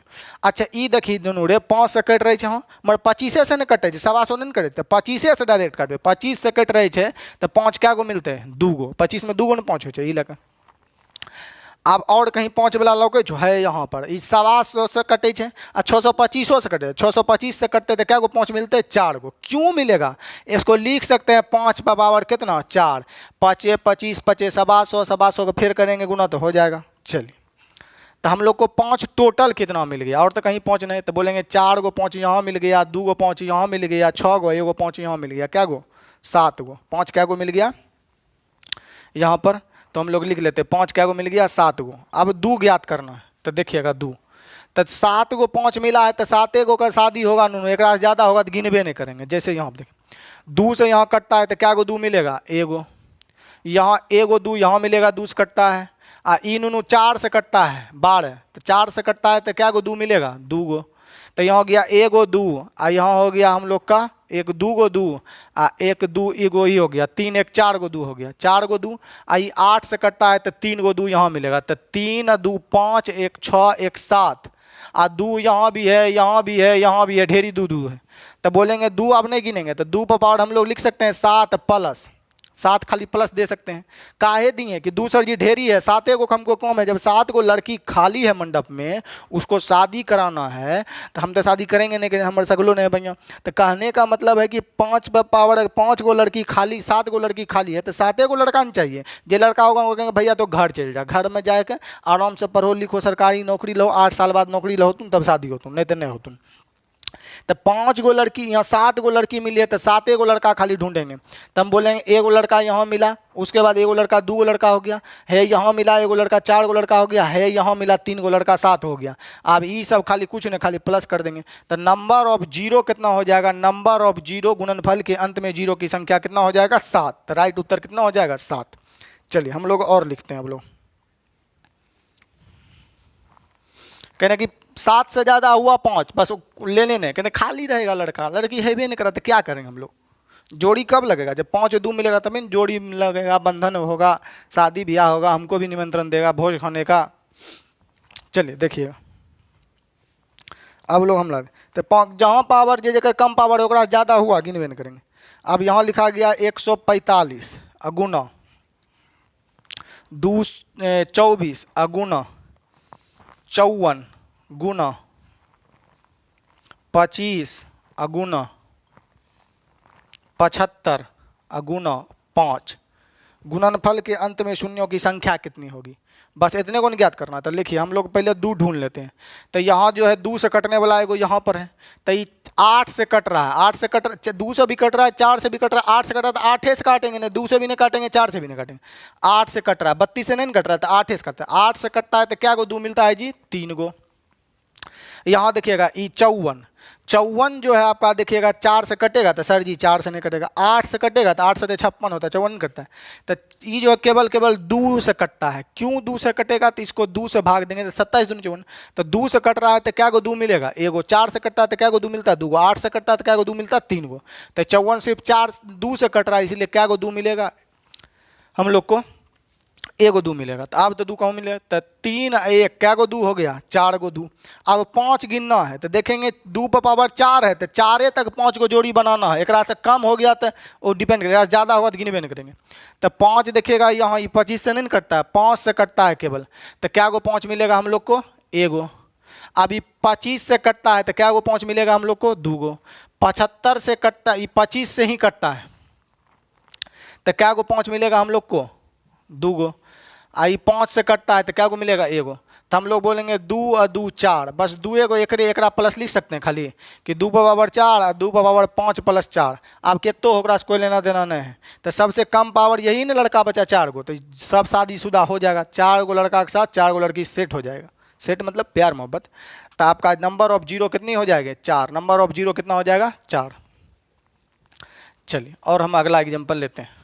अच्छा ई देखिए दोनों रे 5 से कट रहे हाँ, मगर 25 से नहीं कटे 7 नहीं कटे, तो 25 से डायरेक्ट काटबे। 25 से कट रहे तो 5 क्या गो मिलते हैं 2 गो, 25 में 2 गो ना 5 हो ई लगा। अब और कहीं 5 वाला लौके जो है यहाँ पर 700 से कटे छे और 625 से कटे, 625 से कटते तो क्या गो 5 मिलते 4 गो। क्यों मिलेगा इसको लिख सकते हैं 5 का पावर कितना 4, 5 25 25 700 को फिर करेंगे गुना तो हो जाएगा। चलिए तो हम लोग को 5 टोटल कितना मिल गया, और तो कहीं 5 नहीं, तो बोलेंगे 4 गो 5 यहाँ मिल गया, 2 गो 5 यहाँ मिल गया, 6 गो 1 गो 5 यहाँ मिल गया, क्या गो 7 गो। 5 क्या गो मिल गया यहाँ पर, तो हम लोग लिख लेते 5 क्या गो मिल गया 7 गो। अब 2 ज्ञात करना है तो देखिएगा 2 तो 7 गो 5 मिला है तो 7 गो का शादी होगा, एक रात ज़्यादा होगा तो गिनबे नहीं करेंगे। जैसे यहाँ देखें 2 से यहाँ कटता है तो क्या गो 2 मिलेगा एगो, यहाँ एगो 2 यहाँ मिलेगा 2 से कटता है, ई नूनू 4 से कटता है 12, तो 4 से कटता है तो क्या गो 2 मिलेगा 2 गो। तो यहाँ हो गया एगो 2 और यहाँ हो गया हम लोग का 1 2 गो 2 आ 1 2 एगो ही हो गया 3 1 4 गो 2 हो गया 4 गो 2 आई 8 से कटता है तो 3 गो 2 यहाँ मिलेगा, तो 3 2 5 1 6 1 7 आ 2 यहाँ भी है यहाँ भी है यहाँ भी है, ढेरी 2 2 है। तो बोलेंगे 2 अब नहीं गिनेंगे तो 2 पर पावर हम लोग लिख सकते हैं 7 प्लस 7 खाली प्लस दे सकते हैं। काहे दिए कि दूसर जी ढेरी है 7 गो हमको कम है, जब 7 गो लड़की खाली है मंडप में उसको शादी कराना है तो हम तो शादी करेंगे नहीं, हमारे सगलो नहीं भैया। तो कहने का मतलब है कि 5 पर पावर 5 गो लड़की खाली 7 गो लड़की खाली है तो 7 गो लड़का नहीं चाहिए। जो लड़का होगा वो कहेंगे भैया तो घर चल जा, घर में जाकर आराम से पढ़ो लिखो सरकारी नौकरी लो, 8 साल बाद नौकरी लो तुम तब शादी हो तुम, नहीं तो नहीं हो तुम। तो 5 गो लड़की यहाँ 7 गो लड़की मिली है तो 7 गो लड़का खाली ढूंढेंगे। तो हम बोलेंगे एगो लड़का यहाँ मिला, उसके बाद एगो लड़का 2 गो लड़का हो गया है, यहाँ मिला एगो लड़का 4 गो लड़का हो गया है, यहाँ मिला 3 गो लड़का 7 हो गया। अब ये सब खाली कुछ नहीं खाली प्लस कर देंगे तो नंबर ऑफ जीरो कितना हो जाएगा, नंबर ऑफ जीरो गुणनफल के अंत में जीरो की संख्या कितना हो जाएगा 7। तो राइट उत्तर कितना हो जाएगा 7। चलिए हम लोग और लिखते हैं। अब लोग कहने कि 7 से ज़्यादा हुआ 5, बस ले लेने, कहने खाली रहेगा लड़का, लड़की है भी नहीं करा तो क्या करेंगे हम लोग। जोड़ी कब लगेगा, जब 5 और 2 मिलेगा तभी जोड़ी लगेगा, बंधन होगा, शादी ब्याह होगा, हमको भी निमंत्रण देगा भोज खाने का। चलिए देखिएगा, अब लोग हम लगे तो जहाँ पावर जगह कम पावर होगा ज़्यादा हुआ गिनबे नहीं करेंगे। अब यहाँ लिखा गया 145 अगुना 24 अगुना 54 गुना 25 अगुना 75 अगुना 5। गुणनफल के अंत में शून्यों की संख्या कितनी होगी, बस इतने को नहीं ज्ञात करना। तो लिखिए हम लोग पहले 2 ढूंढ लेते हैं। तो यहाँ जो है 2 से कटने वाला है वो यहाँ पर है, तो ये 8 से कट रहा है, 8 से कट रहा, 2 से भी कट रहा है, 4 से भी कट रहा है, 8 से कट रहा है तो 8 से काटेंगे, नहीं 2 से भी नहीं काटेंगे, 4 से भी नहीं काटेंगे। 8 से कट रहा है, 32 से नहीं कट रहा है तो 8 से कटता है। 8 से कटता है तो क्या गो 2 मिलता है जी, 3 गो। यहाँ देखिएगा ये 54 जो है आपका देखिएगा 4 से कटेगा तो सर जी 4 से नहीं कटेगा, 8 से कटेगा तो 8 से 56 होता है, 54 कटता है। तो ये जो है केवल 2 से कटता है। क्यों 2 से कटेगा, तो इसको 2 से भाग देंगे तो 27 दूनी 54। तो 2 से कट रहा है तो क्या गो 2 मिलेगा, एगो। 4 से कटता है तो क्या गो 2 मिलता है, 2 गो। 8 से कटता है तो क्या गो 2 मिलता है, 3 गो। तो 54 सिर्फ 2 से कट रहा है, इसलिए क्या गो 2 मिलेगा हम लोग को, एगो 2 मिलेगा। तो अब तो 2 कहूँ मिलेगा, तो 3 1 क्या गो 2 हो गया, 4 गो 2। अब 5 गिनना है तो देखेंगे 2 पर पावर 4 है तो 4 तक 5 को जोड़ी बनाना है। एक से कम हो गया तो वो डिपेंड करेगा, ज़्यादा होगा तो गिनबे नहीं करेंगे। तो 5 देखिएगा यहाँ 25 से नहीं कटता है, 5 से कटता है केवल, तो क्या गो 5 मिलेगा हम लोग को, एगो। अभी 25 से कटता है तो क्या गो 5 मिलेगा हम लोग को, 2 गो। 75 से कटता है, 25 से ही कटता है तो क्या गो 5 मिलेगा हम लोग को, 2 गो। आई 5 से कटता है तो क्या को मिलेगा, एगो। तो हम लोग बोलेंगे 2 और 2 4, बस 2 एगो एक प्लस लिख सकते हैं खाली कि 2 पर पावर 4 और 2 पर पावर 5 प्लस 4। अब कितो होगा कोई लेना देना नहीं है। तो सबसे कम पावर यही ना लड़का बचा 4 गो, तो सब शादीशुदा हो जाएगा। 4 गो लड़का के साथ 4 गो लड़की सेट हो जाएगा। सेट मतलब प्यार मोहब्बत। तो आपका नंबर ऑफ जीरो कितनी हो जाएगी, 4। नंबर ऑफ जीरो कितना हो जाएगा, 4। चलिए और हम अगला एग्जाम्पल लेते हैं।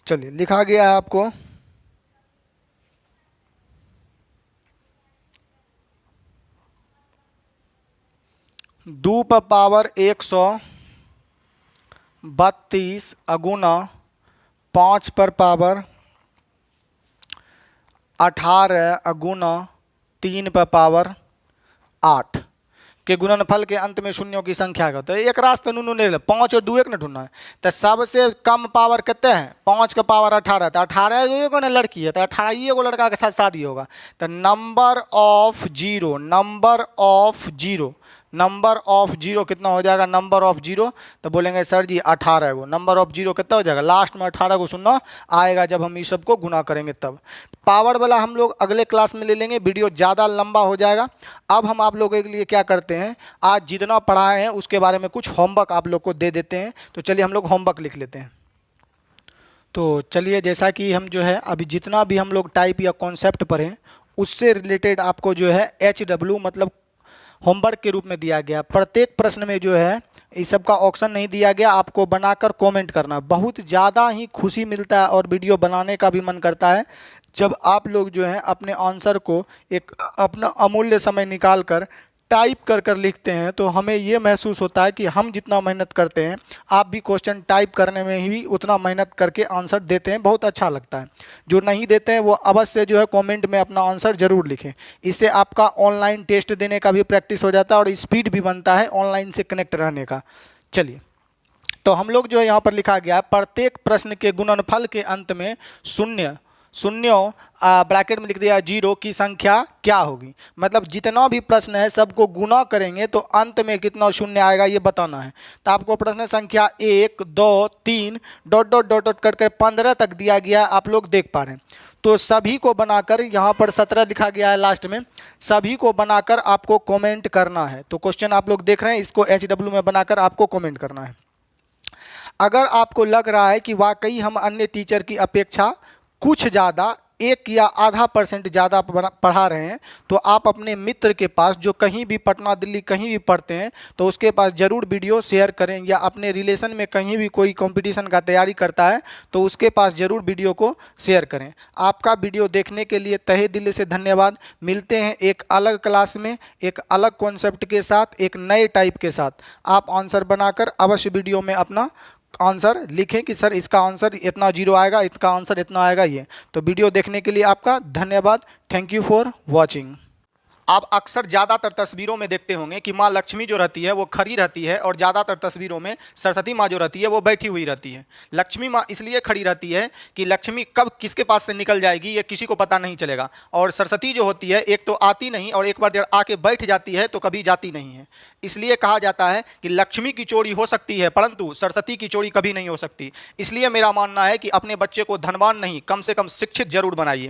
चलिए लिखा गया है आपको 2 पर पावर 132 अगुना 5 पर पावर 18 अगुना 3 पर पावर 8 के गुणनफल के अंत में शून्यों की संख्या का। तो एक रास्ता नूनू ले ले, 5 और 2 एक न ढूंढना है। तो सबसे कम पावर कितने हैं, 5 का पावर 18, तो 18 एगो ना लड़की है तो 18 ही एगो लड़का के साथ शादी होगा। तो नंबर ऑफ जीरो कितना हो जाएगा, नंबर ऑफ जीरो। तो बोलेंगे सर जी 18 गो। नंबर ऑफ जीरो कितना हो जाएगा, लास्ट में 18 को शून्य आएगा जब हम इस सब को गुना करेंगे तब। पावर वाला हम लोग अगले क्लास में ले लेंगे, वीडियो ज़्यादा लंबा हो जाएगा। अब हम आप लोगों के लिए क्या करते हैं, आज जितना पढ़ाए हैं उसके बारे में कुछ होमवर्क आप लोग को दे देते हैं। तो चलिए हम लोग होमवर्क लिख लेते हैं। तो चलिए जैसा कि हम जो है अभी जितना भी हम लोग टाइप या कॉन्सेप्ट पढ़ें उससे रिलेटेड आपको जो है HW मतलब होमवर्क के रूप में दिया गया। प्रत्येक प्रश्न में जो है इस सब का ऑप्शन नहीं दिया गया, आपको बनाकर कमेंट करना। बहुत ज़्यादा ही खुशी मिलता है और वीडियो बनाने का भी मन करता है जब आप लोग जो है अपने आंसर को एक अपना अमूल्य समय निकाल कर टाइप कर कर लिखते हैं। तो हमें ये महसूस होता है कि हम जितना मेहनत करते हैं आप भी क्वेश्चन टाइप करने में ही उतना मेहनत करके आंसर देते हैं, बहुत अच्छा लगता है। जो नहीं देते हैं वो अवश्य जो है कमेंट में अपना आंसर ज़रूर लिखें। इससे आपका ऑनलाइन टेस्ट देने का भी प्रैक्टिस हो जाता है और स्पीड भी बनता है ऑनलाइन से कनेक्ट रहने का। चलिए तो हम लोग जो है यहाँ पर लिखा गया है प्रत्येक प्रश्न के गुणनफल के अंत में शून्यों ब्रैकेट में लिख दिया 0 की संख्या क्या होगी। मतलब जितना भी प्रश्न है सबको गुना करेंगे तो अंत में कितना शून्य आएगा ये बताना है। तो आपको प्रश्न संख्या 1 2 3 डॉट डॉट डॉट डॉट करके 15 तक दिया गया, आप लोग देख पा रहे हैं। तो सभी को बनाकर यहाँ पर 17 लिखा गया है लास्ट में, सभी को बनाकर आपको कमेंट करना है। तो क्वेश्चन आप लोग देख रहे हैं, इसको HW में बनाकर आपको कमेंट करना है। अगर आपको लग रहा है कि वाकई हम अन्य टीचर की अपेक्षा कुछ ज़्यादा 1 या आधा % ज़्यादा पढ़ा रहे हैं, तो आप अपने मित्र के पास जो कहीं भी पटना दिल्ली कहीं भी पढ़ते हैं तो उसके पास ज़रूर वीडियो शेयर करें, या अपने रिलेशन में कहीं भी कोई कंपटीशन का तैयारी करता है तो उसके पास ज़रूर वीडियो को शेयर करें। आपका वीडियो देखने के लिए तहे दिल से धन्यवाद। मिलते हैं एक अलग क्लास में, एक अलग कॉन्सेप्ट के साथ, एक नए टाइप के साथ। आप आंसर बनाकर अवश्य वीडियो में अपना आंसर लिखें कि सर इसका आंसर इतना 0 आएगा, इसका आंसर इतना आएगा। ये तो वीडियो देखने के लिए आपका धन्यवाद। Thank you for watching. आप अक्सर ज़्यादातर तस्वीरों में देखते होंगे कि माँ लक्ष्मी जो रहती है वो खड़ी रहती है, और ज़्यादातर तस्वीरों में सरस्वती माँ जो रहती है वो बैठी हुई रहती है। लक्ष्मी माँ इसलिए खड़ी रहती है कि लक्ष्मी कब किसके पास से निकल जाएगी ये किसी को पता नहीं चलेगा, और सरस्वती जो होती है एक तो आती नहीं, और एक बार जब आके बैठ जाती है तो कभी जाती नहीं है। इसलिए कहा जाता है कि लक्ष्मी की चोरी हो सकती है परंतु सरस्वती की चोरी कभी नहीं हो सकती। इसलिए मेरा मानना है कि अपने बच्चे को धनवान नहीं, कम से कम शिक्षित जरूर बनाइए।